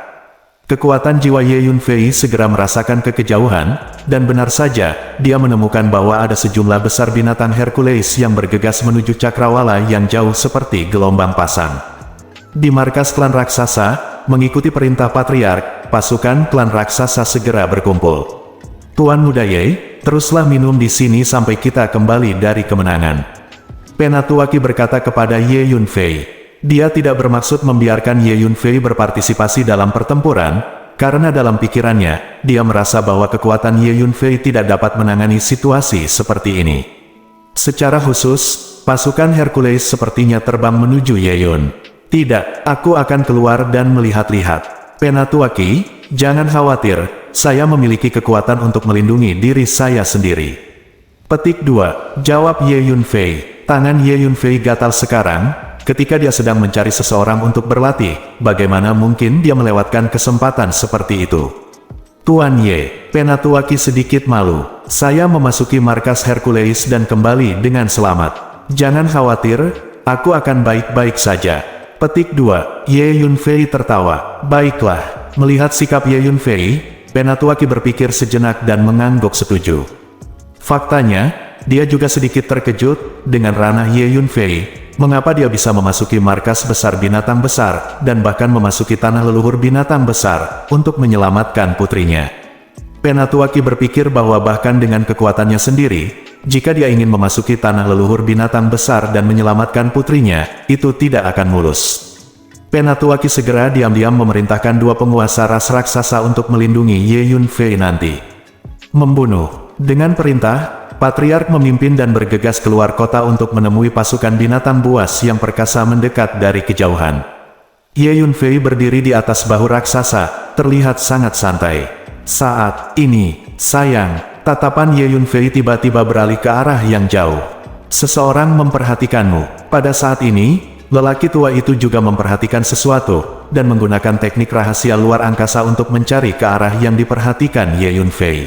Kekuatan jiwa Ye Yunfei segera merasakan kekejauhan, dan benar saja, dia menemukan bahwa ada sejumlah besar binatang Hercules yang bergegas menuju cakrawala yang jauh seperti gelombang pasang. Di markas klan raksasa, mengikuti perintah Patriark, pasukan klan raksasa segera berkumpul. Tuan Muda Ye, teruslah minum di sini sampai kita kembali dari kemenangan. Penatuaki berkata kepada Ye Yunfei. Dia tidak bermaksud membiarkan Ye Yunfei berpartisipasi dalam pertempuran, karena dalam pikirannya, dia merasa bahwa kekuatan Ye Yunfei tidak dapat menangani situasi seperti ini. Secara khusus, pasukan Hercules sepertinya terbang menuju Ye Yun. Tidak, aku akan keluar dan melihat-lihat. Penatuaki, jangan khawatir, saya memiliki kekuatan untuk melindungi diri saya sendiri. Petik 2. Jawab Ye Yunfei. Tangan Ye Yunfei gatal sekarang, ketika dia sedang mencari seseorang untuk berlatih. Bagaimana mungkin dia melewatkan kesempatan seperti itu? Tuan Ye, Penatuaki sedikit malu. Saya memasuki markas Hercules dan kembali dengan selamat. Jangan khawatir, aku akan baik-baik saja. Petik 2. Ye Yunfei tertawa. Baiklah. Melihat sikap Ye Yunfei, Penatuaki berpikir sejenak dan mengangguk setuju. Faktanya, dia juga sedikit terkejut dengan ranah Ye Yunfei. Mengapa dia bisa memasuki markas besar binatang besar, dan bahkan memasuki tanah leluhur binatang besar, untuk menyelamatkan putrinya. Penatuaki berpikir bahwa bahkan dengan kekuatannya sendiri, jika dia ingin memasuki tanah leluhur binatang besar dan menyelamatkan putrinya, itu tidak akan mulus. Penatuaki segera diam-diam memerintahkan dua penguasa ras raksasa untuk melindungi Ye Yunfei nanti. Membunuh. Dengan perintah, Patriark memimpin dan bergegas keluar kota untuk menemui pasukan binatang buas yang perkasa mendekat dari kejauhan. Ye Yunfei berdiri di atas bahu raksasa, terlihat sangat santai. Saat ini, sayang. Tatapan Ye Yunfei tiba-tiba beralih ke arah yang jauh. Seseorang memperhatikanmu. Pada saat ini, lelaki tua itu juga memperhatikan sesuatu, dan menggunakan teknik rahasia luar angkasa untuk mencari ke arah yang diperhatikan Ye Yunfei.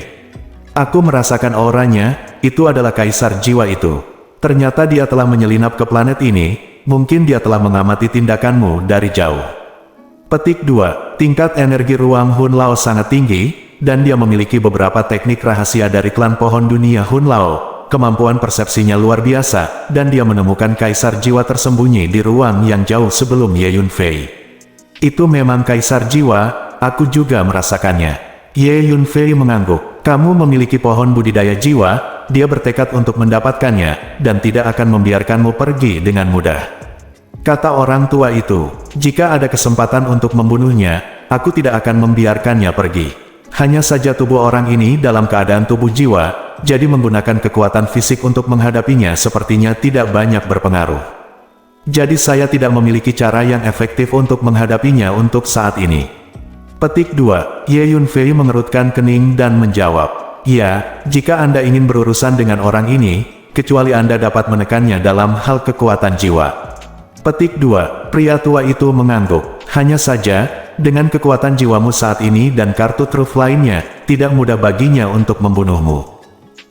Aku merasakan auranya, itu adalah kaisar jiwa itu. Ternyata dia telah menyelinap ke planet ini, mungkin dia telah mengamati tindakanmu dari jauh. Petik 2. Tingkat energi ruang Hun Lao sangat tinggi, dan dia memiliki beberapa teknik rahasia dari klan pohon dunia Hun Lao. Kemampuan persepsinya luar biasa, dan dia menemukan kaisar jiwa tersembunyi di ruang yang jauh sebelum Ye Yunfei. Itu memang kaisar jiwa, aku juga merasakannya. Ye Yunfei mengangguk. Kamu memiliki pohon budidaya jiwa, dia bertekad untuk mendapatkannya, dan tidak akan membiarkanmu pergi dengan mudah. Kata orang tua itu, jika ada kesempatan untuk membunuhnya, aku tidak akan membiarkannya pergi. Hanya saja tubuh orang ini dalam keadaan tubuh jiwa, jadi menggunakan kekuatan fisik untuk menghadapinya sepertinya tidak banyak berpengaruh. Jadi saya tidak memiliki cara yang efektif untuk menghadapinya untuk saat ini. Petik 2. Ye Yunfei mengerutkan kening dan menjawab, ya, jika Anda ingin berurusan dengan orang ini, kecuali Anda dapat menekannya dalam hal kekuatan jiwa. Petik 2. Pria tua itu mengangguk. Hanya saja, dengan kekuatan jiwamu saat ini dan kartu truf lainnya, tidak mudah baginya untuk membunuhmu.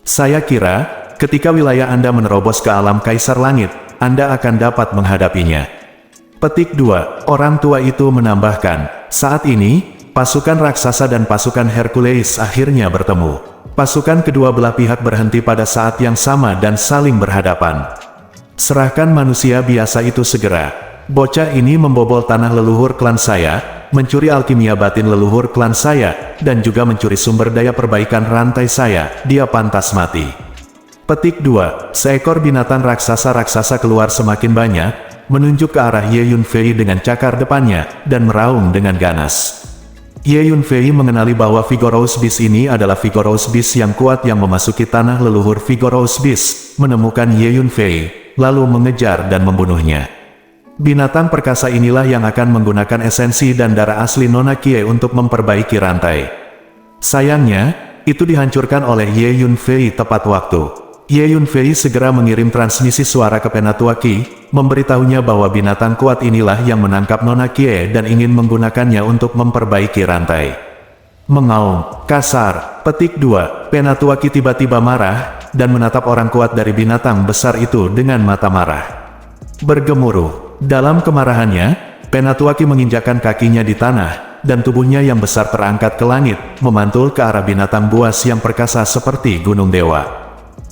Saya kira, ketika wilayah Anda menerobos ke alam Kaisar Langit, Anda akan dapat menghadapinya. Petik 2. Orang tua itu menambahkan, saat ini, pasukan raksasa dan pasukan Hercules akhirnya bertemu. Pasukan kedua belah pihak berhenti pada saat yang sama dan saling berhadapan. Serahkan manusia biasa itu segera. Bocah ini membobol tanah leluhur klan saya, mencuri alkimia batin leluhur klan saya, dan juga mencuri sumber daya perbaikan rantai saya. Dia pantas mati. Petik 2. Seekor binatang raksasa-raksasa keluar semakin banyak, menunjuk ke arah Ye Yunfei dengan cakar depannya, dan meraung dengan ganas. Ye Yunfei mengenali bahwa Vigorous Beast ini adalah Vigorous Beast yang kuat yang memasuki tanah leluhur Vigorous Beast, menemukan Ye Yunfei, lalu mengejar dan membunuhnya. Binatang perkasa inilah yang akan menggunakan esensi dan darah asli Nona Kie untuk memperbaiki rantai. Sayangnya, itu dihancurkan oleh Ye Yunfei tepat waktu. Ye Yunfei segera mengirim transmisi suara ke Penatua Qi, memberitahunya bahwa binatang kuat inilah yang menangkap Nona Kie dan ingin menggunakannya untuk memperbaiki rantai. Mengaum, kasar. Petik 2. Penatua Qi tiba-tiba marah, dan menatap orang kuat dari binatang besar itu dengan mata marah. Bergemuruh. Dalam kemarahannya, Penatua Qi menginjakkan kakinya di tanah, dan tubuhnya yang besar terangkat ke langit, memantul ke arah binatang buas yang perkasa seperti gunung dewa.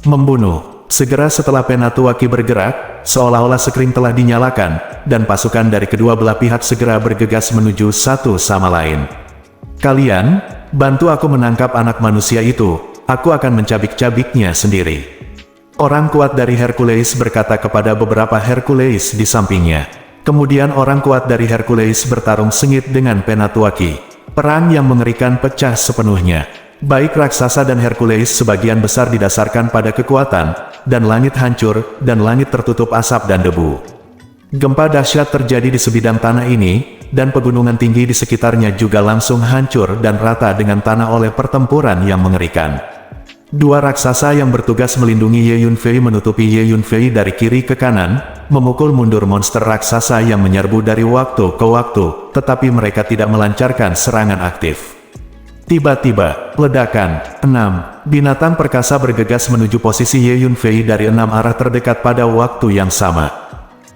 Membunuh. Segera setelah Penatua Qi bergerak, seolah-olah skrin telah dinyalakan, dan pasukan dari kedua belah pihak segera bergegas menuju satu sama lain. Kalian, bantu aku menangkap anak manusia itu, aku akan mencabik-cabiknya sendiri. Orang kuat dari Hercules berkata kepada beberapa Hercules di sampingnya. Kemudian orang kuat dari Hercules bertarung sengit dengan Penatua Qi. Perang yang mengerikan pecah sepenuhnya. Baik raksasa dan Hercules sebagian besar didasarkan pada kekuatan, dan langit hancur, dan langit tertutup asap dan debu. Gempa dahsyat terjadi di sebidang tanah ini, dan pegunungan tinggi di sekitarnya juga langsung hancur dan rata dengan tanah oleh pertempuran yang mengerikan. Dua raksasa yang bertugas melindungi Ye Yunfei menutupi Ye Yunfei dari kiri ke kanan, memukul mundur monster raksasa yang menyerbu dari waktu ke waktu, tetapi mereka tidak melancarkan serangan aktif. Tiba-tiba, ledakan. 6. Binatang perkasa bergegas menuju posisi Ye Yunfei dari 6 arah terdekat pada waktu yang sama.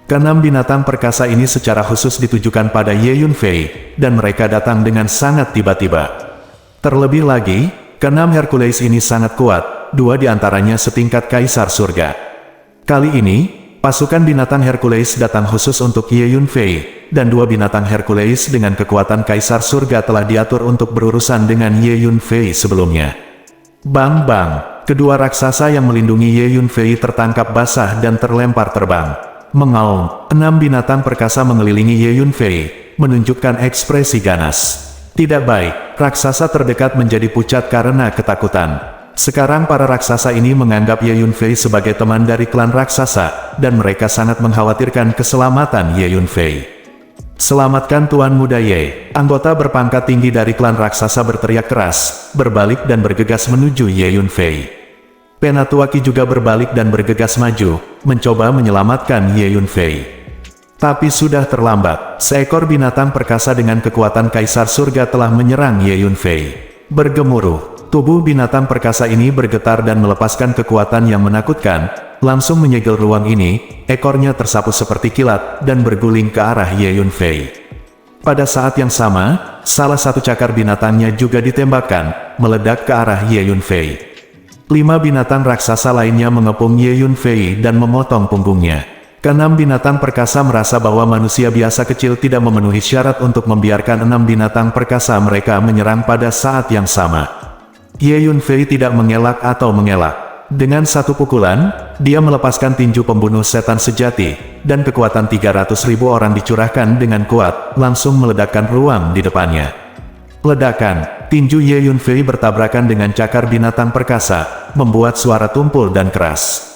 Keenam binatang perkasa ini secara khusus ditujukan pada Ye Yunfei, dan mereka datang dengan sangat tiba-tiba. Terlebih lagi, keenam Hercules ini sangat kuat, dua diantaranya setingkat Kaisar Surga. Kali ini, pasukan binatang Hercules datang khusus untuk Ye Yunfei, dan dua binatang Hercules dengan kekuatan Kaisar Surga telah diatur untuk berurusan dengan Ye Yunfei sebelumnya. Bang-bang, kedua raksasa yang melindungi Ye Yunfei tertangkap basah dan terlempar terbang. Mengaum, 6 binatang perkasa mengelilingi Ye Yunfei, menunjukkan ekspresi ganas. Tidak baik, raksasa terdekat menjadi pucat karena ketakutan. Sekarang para raksasa ini menganggap Ye Yunfei sebagai teman dari klan raksasa, dan mereka sangat mengkhawatirkan keselamatan Ye Yunfei. Selamatkan Tuan Muda Ye. Anggota berpangkat tinggi dari klan raksasa berteriak keras, berbalik dan bergegas menuju Ye Yunfei. Penatua Qi juga berbalik dan bergegas maju, mencoba menyelamatkan Ye Yunfei. Tapi sudah terlambat, seekor binatang perkasa dengan kekuatan Kaisar Surga telah menyerang Ye Yunfei. Bergemuruh, tubuh binatang perkasa ini bergetar dan melepaskan kekuatan yang menakutkan, langsung menyegel ruang ini, ekornya tersapu seperti kilat, dan berguling ke arah Ye Yunfei. Pada saat yang sama, salah satu cakar binatangnya juga ditembakkan, meledak ke arah Ye Yunfei. 5 binatang raksasa lainnya mengepung Ye Yunfei dan memotong punggungnya. Keenam binatang perkasa merasa bahwa manusia biasa kecil tidak memenuhi syarat untuk membiarkan 6 binatang perkasa mereka menyerang pada saat yang sama. Ye Yunfei tidak mengelak atau mengelak. Dengan satu pukulan, dia melepaskan tinju pembunuh setan sejati, dan kekuatan 300.000 orang dicurahkan dengan kuat, langsung meledakkan ruang di depannya. Ledakan. Tinju Ye Yunfei bertabrakan dengan cakar binatang perkasa, membuat suara tumpul dan keras.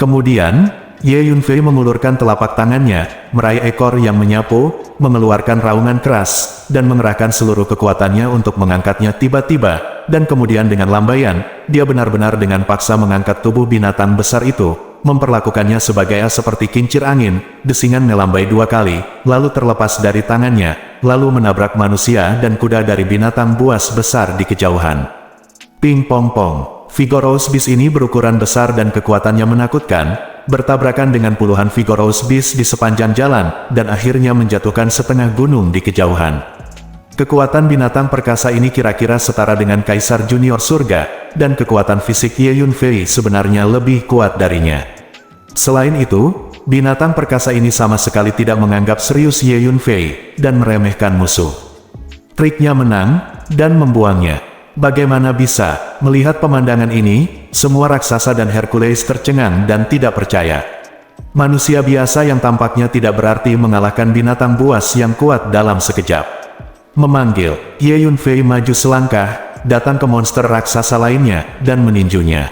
Kemudian, Ye Yunfei mengulurkan telapak tangannya, meraih ekor yang menyapu, mengeluarkan raungan keras, dan mengerahkan seluruh kekuatannya untuk mengangkatnya tiba-tiba, dan kemudian dengan lambaian, dia benar-benar dengan paksa mengangkat tubuh binatang besar itu, memperlakukannya sebagai seperti kincir angin, desingan melambai 2 kali, lalu terlepas dari tangannya, lalu menabrak manusia dan kuda dari binatang buas besar di kejauhan. Ping pong pong. Vigorous Beast ini berukuran besar dan kekuatannya menakutkan, bertabrakan dengan puluhan Vigorous Beast di sepanjang jalan, dan akhirnya menjatuhkan setengah gunung di kejauhan. Kekuatan binatang perkasa ini kira-kira setara dengan Kaisar Junior Surga, dan kekuatan fisik Ye Yunfei sebenarnya lebih kuat darinya. Selain itu, binatang perkasa ini sama sekali tidak menganggap serius Ye Yunfei, dan meremehkan musuh. Triknya menang, dan membuangnya. Bagaimana bisa? Melihat pemandangan ini, semua raksasa dan Hercules tercengang dan tidak percaya. Manusia biasa yang tampaknya tidak berarti mengalahkan binatang buas yang kuat dalam sekejap. Memanggil, Ye Yunfei maju selangkah, datang ke monster raksasa lainnya, dan meninjunya.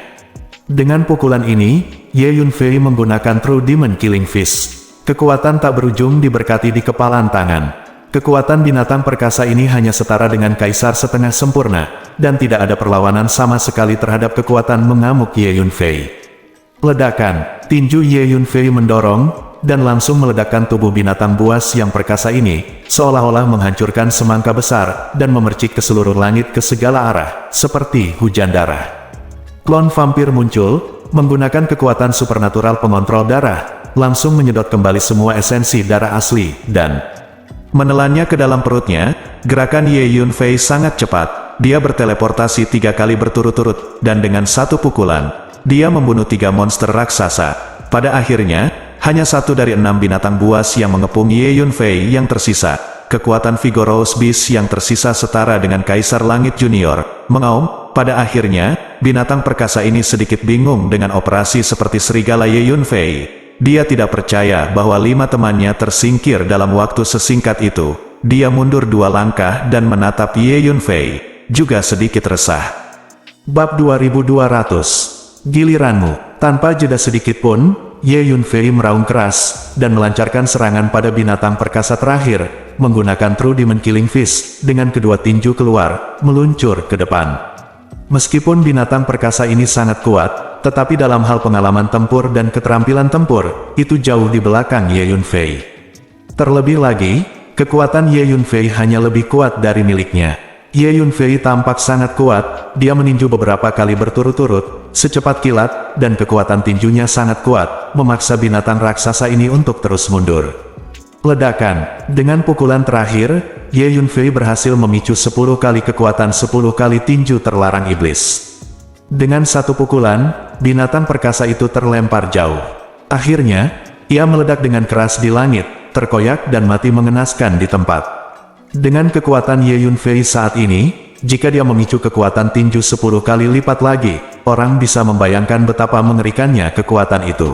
Dengan pukulan ini, Ye Yunfei menggunakan True Demon Killing Fist. Kekuatan tak berujung diberkati di kepalan tangan. Kekuatan binatang perkasa ini hanya setara dengan kaisar setengah sempurna, dan tidak ada perlawanan sama sekali terhadap kekuatan mengamuk Ye Yunfei. Ledakan, tinju Ye Yunfei mendorong, dan langsung meledakkan tubuh binatang buas yang perkasa ini, seolah-olah menghancurkan semangka besar, dan memercik ke seluruh langit ke segala arah, seperti hujan darah. Klon vampir muncul, menggunakan kekuatan supernatural pengontrol darah, langsung menyedot kembali semua esensi darah asli, dan menelannya ke dalam perutnya. Gerakan Ye Yunfei sangat cepat, dia berteleportasi 3 kali berturut-turut, dan dengan satu pukulan, dia membunuh 3 monster raksasa. Pada akhirnya, hanya 1 dari 6 binatang buas yang mengepung Ye Yunfei yang tersisa. Kekuatan Vigorous Beast yang tersisa setara dengan Kaisar Langit Junior. Mengaum, pada akhirnya, binatang perkasa ini sedikit bingung dengan operasi seperti serigala Ye Yunfei. Dia tidak percaya bahwa 5 temannya tersingkir dalam waktu sesingkat itu. Dia mundur 2 langkah dan menatap Ye Yunfei, juga sedikit resah. Bab 2200. Giliranmu. Tanpa jeda sedikit pun, Ye Yunfei meraung keras, dan melancarkan serangan pada binatang perkasa terakhir, menggunakan True Demon Killing Fist, dengan kedua tinju keluar, meluncur ke depan. Meskipun binatang perkasa ini sangat kuat, tetapi dalam hal pengalaman tempur dan keterampilan tempur, itu jauh di belakang Ye Yunfei. Terlebih lagi, kekuatan Ye Yunfei hanya lebih kuat dari miliknya. Ye Yunfei tampak sangat kuat, dia meninju beberapa kali berturut-turut, secepat kilat, dan kekuatan tinjunya sangat kuat, memaksa binatang raksasa ini untuk terus mundur. Ledakan, dengan pukulan terakhir, Ye Yunfei berhasil memicu 10 kali kekuatan 10 kali tinju terlarang iblis. Dengan satu pukulan, binatang perkasa itu terlempar jauh. Akhirnya, ia meledak dengan keras di langit, terkoyak dan mati mengenaskan di tempat. Dengan kekuatan Ye Yunfei saat ini, jika dia memicu kekuatan tinju 10 kali lipat lagi, orang bisa membayangkan betapa mengerikannya kekuatan itu.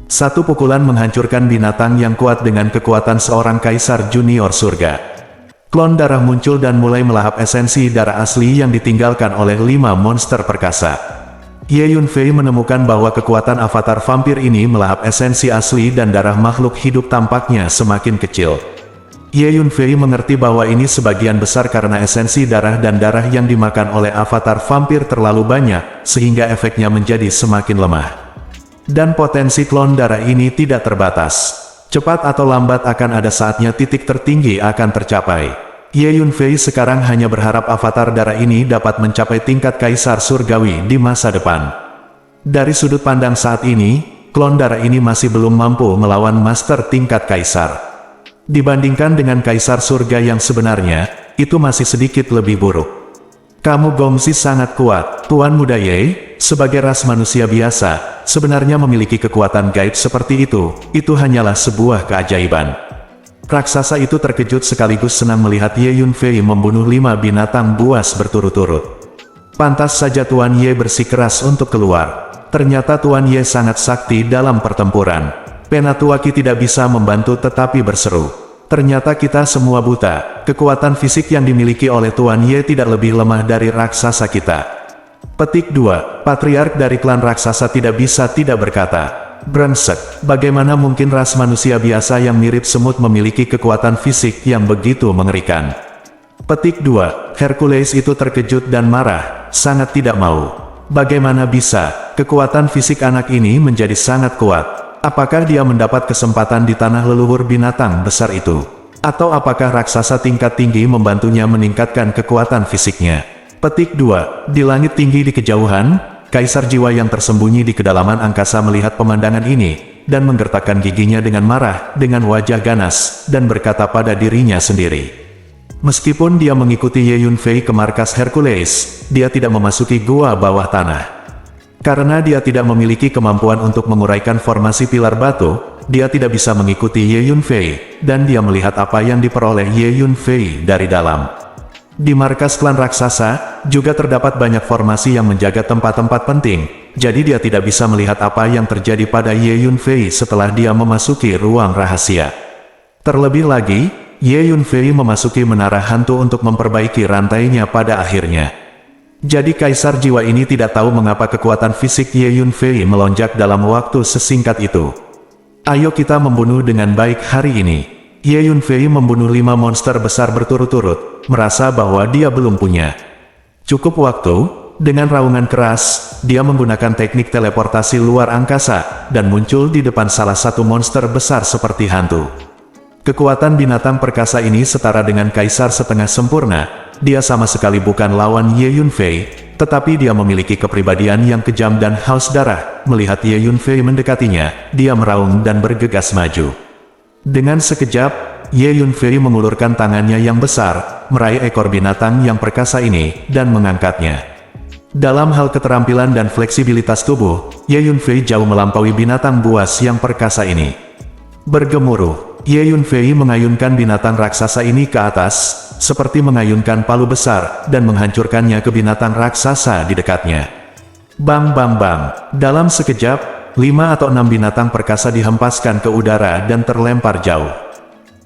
Satu pukulan menghancurkan binatang yang kuat dengan kekuatan seorang kaisar junior surga. Klon darah muncul dan mulai melahap esensi darah asli yang ditinggalkan oleh 5 monster perkasa. Ye Yunfei menemukan bahwa kekuatan avatar vampir ini melahap esensi asli dan darah makhluk hidup tampaknya semakin kecil. Ye Yunfei mengerti bahwa ini sebagian besar karena esensi darah dan darah yang dimakan oleh avatar vampir terlalu banyak, sehingga efeknya menjadi semakin lemah. Dan potensi klon darah ini tidak terbatas. Cepat atau lambat akan ada saatnya titik tertinggi akan tercapai. Ye Yunfei sekarang hanya berharap avatar darah ini dapat mencapai tingkat kaisar surgawi di masa depan. Dari sudut pandang saat ini, klon darah ini masih belum mampu melawan master tingkat kaisar. Dibandingkan dengan kaisar surga yang sebenarnya, itu masih sedikit lebih buruk. Kamu Gongzi sangat kuat, Tuan Muda Ye. Sebagai ras manusia biasa, sebenarnya memiliki kekuatan gaib seperti itu hanyalah sebuah keajaiban. Raksasa itu terkejut sekaligus senang melihat Ye Yunfei membunuh 5 binatang buas berturut-turut. Pantas saja Tuan Ye bersikeras untuk keluar. Ternyata Tuan Ye sangat sakti dalam pertempuran. Penatuaki tidak bisa membantu tetapi berseru. Ternyata kita semua buta. Kekuatan fisik yang dimiliki oleh Tuan Ye tidak lebih lemah dari raksasa kita. Petik 2. Patriark dari klan raksasa tidak bisa tidak berkata. Brengsek, bagaimana mungkin ras manusia biasa yang mirip semut memiliki kekuatan fisik yang begitu mengerikan? Petik 2. Hercules itu terkejut dan marah, sangat tidak mau. Bagaimana bisa, kekuatan fisik anak ini menjadi sangat kuat? Apakah dia mendapat kesempatan di tanah leluhur binatang besar itu? Atau apakah raksasa tingkat tinggi membantunya meningkatkan kekuatan fisiknya? Petik 2. Di langit tinggi di kejauhan, kaisar jiwa yang tersembunyi di kedalaman angkasa melihat pemandangan ini, dan menggertakkan giginya dengan marah, dengan wajah ganas, dan berkata pada dirinya sendiri. Meskipun dia mengikuti Ye Yunfei ke markas Hercules, dia tidak memasuki gua bawah tanah. Karena dia tidak memiliki kemampuan untuk menguraikan formasi pilar batu, dia tidak bisa mengikuti Ye Yunfei, dan dia melihat apa yang diperoleh Ye Yunfei dari dalam. Di markas klan raksasa, juga terdapat banyak formasi yang menjaga tempat-tempat penting, jadi dia tidak bisa melihat apa yang terjadi pada Ye Yunfei setelah dia memasuki ruang rahasia. Terlebih lagi, Ye Yunfei memasuki menara hantu untuk memperbaiki rantainya pada akhirnya. Jadi Kaisar Jiwa ini tidak tahu mengapa kekuatan fisik Ye Yunfei melonjak dalam waktu sesingkat itu. Ayo kita membunuh dengan baik hari ini. Ye Yunfei membunuh 5 monster besar berturut-turut, merasa bahwa dia belum punya cukup waktu. Dengan raungan keras, dia menggunakan teknik teleportasi luar angkasa, dan muncul di depan salah satu monster besar seperti hantu. Kekuatan binatang perkasa ini setara dengan Kaisar setengah sempurna. Dia sama sekali bukan lawan Ye Yunfei, tetapi dia memiliki kepribadian yang kejam dan haus darah. Melihat Ye Yunfei mendekatinya, dia meraung dan bergegas maju. Dengan sekejap, Ye Yunfei mengulurkan tangannya yang besar, meraih ekor binatang yang perkasa ini, dan mengangkatnya. Dalam hal keterampilan dan fleksibilitas tubuh, Ye Yunfei jauh melampaui binatang buas yang perkasa ini. Bergemuruh, Ye Yunfei mengayunkan binatang raksasa ini ke atas, seperti mengayunkan palu besar, dan menghancurkannya ke binatang raksasa di dekatnya. Bang bang bang, dalam sekejap, 5 atau 6 binatang perkasa dihempaskan ke udara dan terlempar jauh.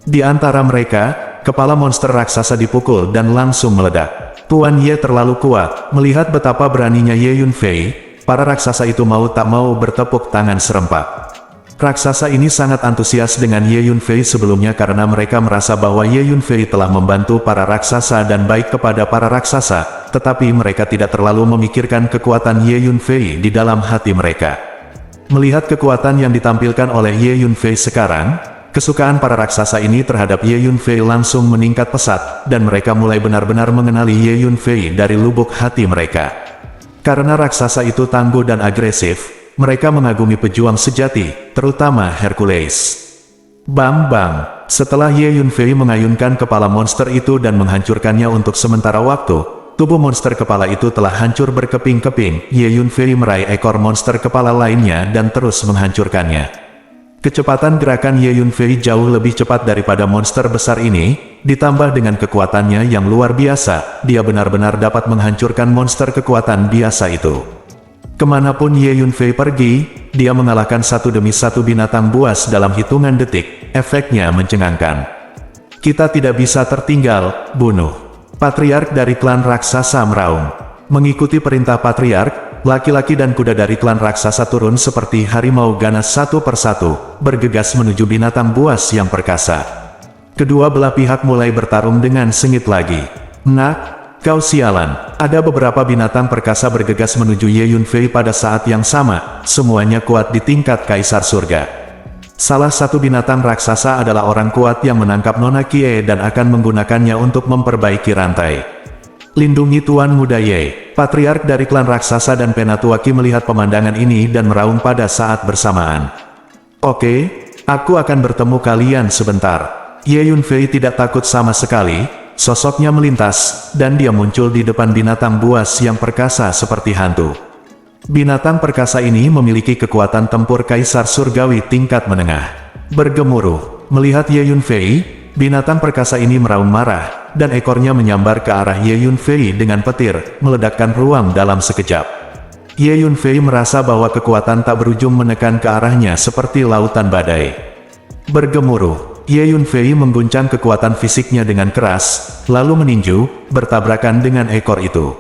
Di antara mereka, kepala monster raksasa dipukul dan langsung meledak. Tuan Ye terlalu kuat. Melihat betapa beraninya Ye Yunfei, para raksasa itu mau tak mau bertepuk tangan serempak. Raksasa ini sangat antusias dengan Ye Yunfei sebelumnya karena mereka merasa bahwa Ye Yunfei telah membantu para raksasa dan baik kepada para raksasa, tetapi mereka tidak terlalu memikirkan kekuatan Ye Yunfei di dalam hati mereka. Melihat kekuatan yang ditampilkan oleh Ye Yunfei sekarang, kesukaan para raksasa ini terhadap Ye Yunfei langsung meningkat pesat, dan mereka mulai benar-benar mengenali Ye Yunfei dari lubuk hati mereka. Karena raksasa itu tangguh dan agresif, mereka mengagumi pejuang sejati, terutama Hercules. Bang bang, setelah Ye Yunfei mengayunkan kepala monster itu dan menghancurkannya untuk sementara waktu, tubuh monster kepala itu telah hancur berkeping-keping. Ye Yunfei meraih ekor monster kepala lainnya dan terus menghancurkannya. Kecepatan gerakan Ye Yunfei jauh lebih cepat daripada monster besar ini, ditambah dengan kekuatannya yang luar biasa, dia benar-benar dapat menghancurkan monster kekuatan biasa itu. Kemanapun Ye Yunfei pergi, dia mengalahkan satu demi satu binatang buas dalam hitungan detik. Efeknya mencengangkan. Kita tidak bisa tertinggal, bunuh. Patriark dari klan raksasa meraung. Mengikuti perintah Patriark, laki-laki dan kuda dari klan raksasa turun seperti harimau ganas satu persatu, bergegas menuju binatang buas yang perkasa. Kedua belah pihak mulai bertarung dengan sengit lagi. Nak, kau sialan. Ada beberapa binatang perkasa bergegas menuju Ye Yunfei pada saat yang sama, semuanya kuat di tingkat Kaisar Surga. Salah satu binatang raksasa adalah orang kuat yang menangkap Nona Kie dan akan menggunakannya untuk memperbaiki rantai. Lindungi Tuan Muda Ye. Patriark dari klan raksasa dan Penatuaki melihat pemandangan ini dan meraung pada saat bersamaan. Oke, aku akan bertemu kalian sebentar. Ye Yunfei tidak takut sama sekali. Sosoknya melintas, dan dia muncul di depan binatang buas yang perkasa seperti hantu. Binatang perkasa ini memiliki kekuatan tempur Kaisar Surgawi tingkat menengah. Bergemuruh, melihat Ye Yunfei, binatang perkasa ini meraung marah, dan ekornya menyambar ke arah Ye Yunfei dengan petir, meledakkan ruang dalam sekejap. Ye Yunfei merasa bahwa kekuatan tak berujung menekan ke arahnya seperti lautan badai. Bergemuruh, Ye Yunfei mengguncang kekuatan fisiknya dengan keras, lalu meninju, bertabrakan dengan ekor itu.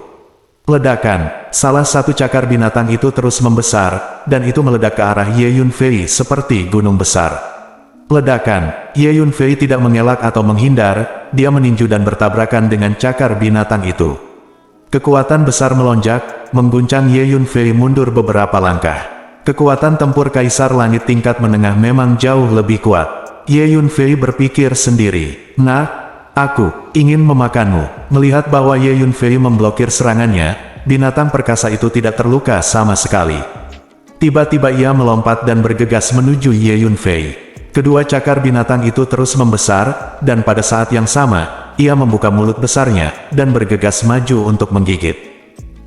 Ledakan, salah satu cakar binatang itu terus membesar, dan itu meledak ke arah Ye Yunfei seperti gunung besar. Ledakan, Ye Yunfei tidak mengelak atau menghindar, dia meninju dan bertabrakan dengan cakar binatang itu. Kekuatan besar melonjak, mengguncang Ye Yunfei mundur beberapa langkah. Kekuatan tempur Kaisar Langit tingkat menengah memang jauh lebih kuat. Ye Yunfei berpikir sendiri, "Nah, aku ingin memakanmu." Melihat bahwa Ye Yunfei memblokir serangannya, binatang perkasa itu tidak terluka sama sekali. Tiba-tiba ia melompat dan bergegas menuju Ye Yunfei. Kedua cakar binatang itu terus membesar, dan pada saat yang sama, ia membuka mulut besarnya, dan bergegas maju untuk menggigit.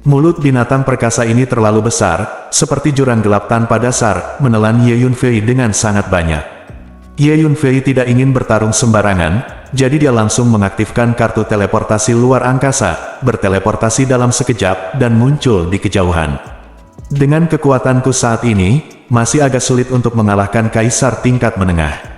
Mulut binatang perkasa ini terlalu besar, seperti jurang gelap tanpa dasar, menelan Ye Yunfei dengan sangat banyak. Ye Yunfei tidak ingin bertarung sembarangan, jadi dia langsung mengaktifkan kartu teleportasi luar angkasa, berteleportasi dalam sekejap, dan muncul di kejauhan. Dengan kekuatanku saat ini, masih agak sulit untuk mengalahkan kaisar tingkat menengah.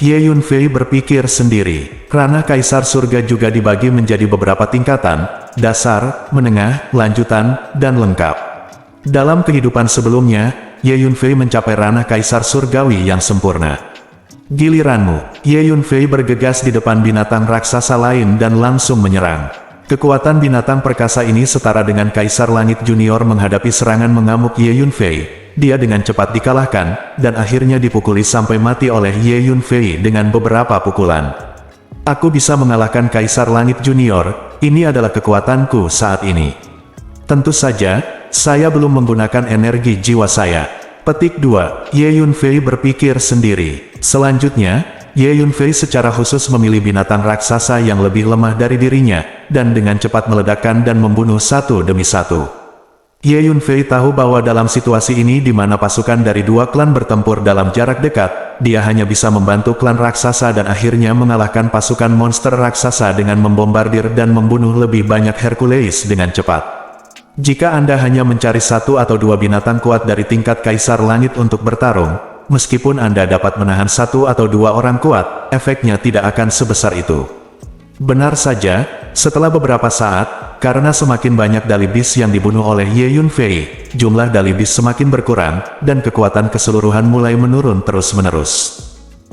Ye Yunfei berpikir sendiri, ranah kaisar surga juga dibagi menjadi beberapa tingkatan, dasar, menengah, lanjutan, dan lengkap. Dalam kehidupan sebelumnya, Ye Yunfei mencapai ranah kaisar surgawi yang sempurna. Giliranmu, Ye Yunfei bergegas di depan binatang raksasa lain dan langsung menyerang. Kekuatan binatang perkasa ini setara dengan Kaisar Langit Junior menghadapi serangan mengamuk Ye Yunfei. Dia dengan cepat dikalahkan, dan akhirnya dipukuli sampai mati oleh Ye Yunfei dengan beberapa pukulan. Aku bisa mengalahkan Kaisar Langit Junior, ini adalah kekuatanku saat ini. Tentu saja, saya belum menggunakan energi jiwa saya. Petik 2. Ye Yunfei berpikir sendiri. Selanjutnya, Ye Yunfei secara khusus memilih binatang raksasa yang lebih lemah dari dirinya, dan dengan cepat meledakkan dan membunuh satu demi satu. Ye Yunfei tahu bahwa dalam situasi ini di mana pasukan dari dua klan bertempur dalam jarak dekat, dia hanya bisa membantu klan raksasa dan akhirnya mengalahkan pasukan monster raksasa dengan membombardir dan membunuh lebih banyak Hercules dengan cepat. Jika Anda hanya mencari satu atau dua binatang kuat dari tingkat Kaisar Langit untuk bertarung, meskipun Anda dapat menahan satu atau dua orang kuat, efeknya tidak akan sebesar itu. Benar saja, setelah beberapa saat, karena semakin banyak dalibis yang dibunuh oleh Ye Yunfei, jumlah dalibis semakin berkurang, dan kekuatan keseluruhan mulai menurun terus-menerus.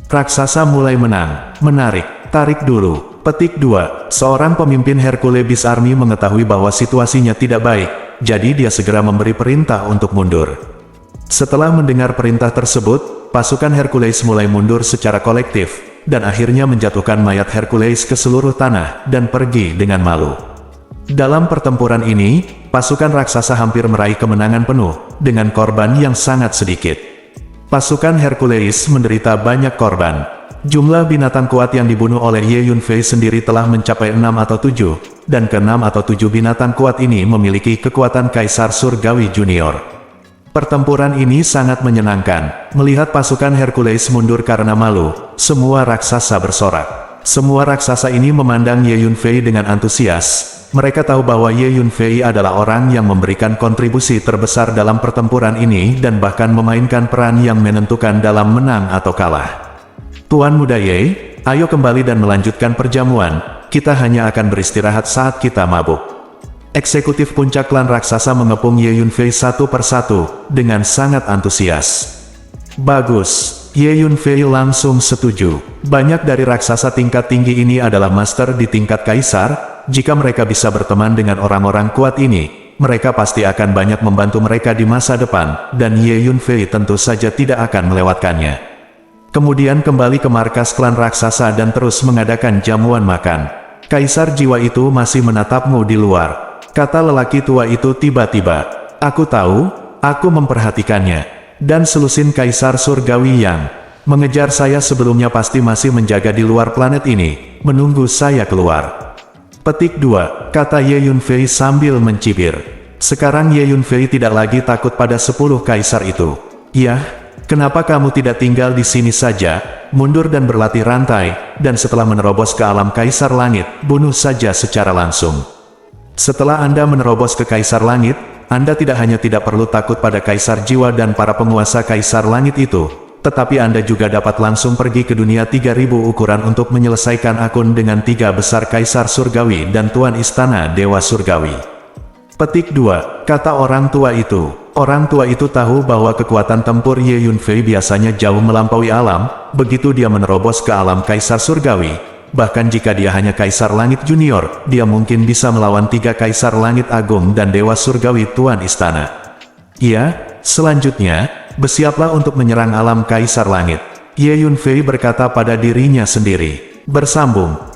Raksasa mulai menang. Menarik, tarik dulu. Petik 2. Seorang pemimpin Hercules Army mengetahui bahwa situasinya tidak baik, jadi dia segera memberi perintah untuk mundur. Setelah mendengar perintah tersebut, pasukan Hercules mulai mundur secara kolektif, dan akhirnya menjatuhkan mayat Hercules ke seluruh tanah, dan pergi dengan malu. Dalam pertempuran ini, pasukan raksasa hampir meraih kemenangan penuh, dengan korban yang sangat sedikit. Pasukan Hercules menderita banyak korban. Jumlah binatang kuat yang dibunuh oleh Ye Yunfei sendiri telah mencapai 6 atau 7, dan ke-6 atau 7 binatang kuat ini memiliki kekuatan Kaisar Surgawi Junior. Pertempuran ini sangat menyenangkan. Melihat pasukan Hercules mundur karena malu, semua raksasa bersorak. Semua raksasa ini memandang Ye Yunfei dengan antusias. Mereka tahu bahwa Ye Yunfei adalah orang yang memberikan kontribusi terbesar dalam pertempuran ini dan bahkan memainkan peran yang menentukan dalam menang atau kalah. Tuan Muda Ye, ayo kembali dan melanjutkan perjamuan. Kita hanya akan beristirahat saat kita mabuk. Eksekutif puncak klan raksasa mengepung Ye Yunfei satu persatu, dengan sangat antusias. Bagus, Ye Yunfei langsung setuju. Banyak dari raksasa tingkat tinggi ini adalah master di tingkat kaisar. Jika mereka bisa berteman dengan orang-orang kuat ini, mereka pasti akan banyak membantu mereka di masa depan, dan Ye Yunfei tentu saja tidak akan melewatkannya. Kemudian kembali ke markas klan raksasa dan terus mengadakan jamuan makan. Kaisar jiwa itu masih menatapmu di luar. Kata lelaki tua itu tiba-tiba. Aku tahu, aku memperhatikannya. Dan selusin Kaisar Surgawi yang mengejar saya sebelumnya pasti masih menjaga di luar planet ini, menunggu saya keluar. Petik 2, kata Ye Yunfei sambil mencibir. Sekarang Ye Yunfei tidak lagi takut pada 10 kaisar itu. Yah, kenapa kamu tidak tinggal di sini saja, mundur dan berlatih rantai, dan setelah menerobos ke alam Kaisar Langit, bunuh saja secara langsung. Setelah Anda menerobos ke Kaisar Langit, Anda tidak hanya tidak perlu takut pada Kaisar Jiwa dan para penguasa Kaisar Langit itu, tetapi Anda juga dapat langsung pergi ke dunia 3000 ukuran untuk menyelesaikan akun dengan 3 besar Kaisar Surgawi dan Tuan Istana Dewa Surgawi. Petik 2, kata orang tua itu. Orang tua itu tahu bahwa kekuatan tempur Ye Yunfei biasanya jauh melampaui alam, begitu dia menerobos ke alam Kaisar Surgawi. Bahkan jika dia hanya Kaisar Langit Junior, dia mungkin bisa melawan 3 Kaisar Langit Agung dan Dewa Surgawi Tuan Istana. Iya, selanjutnya, bersiaplah untuk menyerang alam Kaisar Langit. Ye Yunfei berkata pada dirinya sendiri. Bersambung,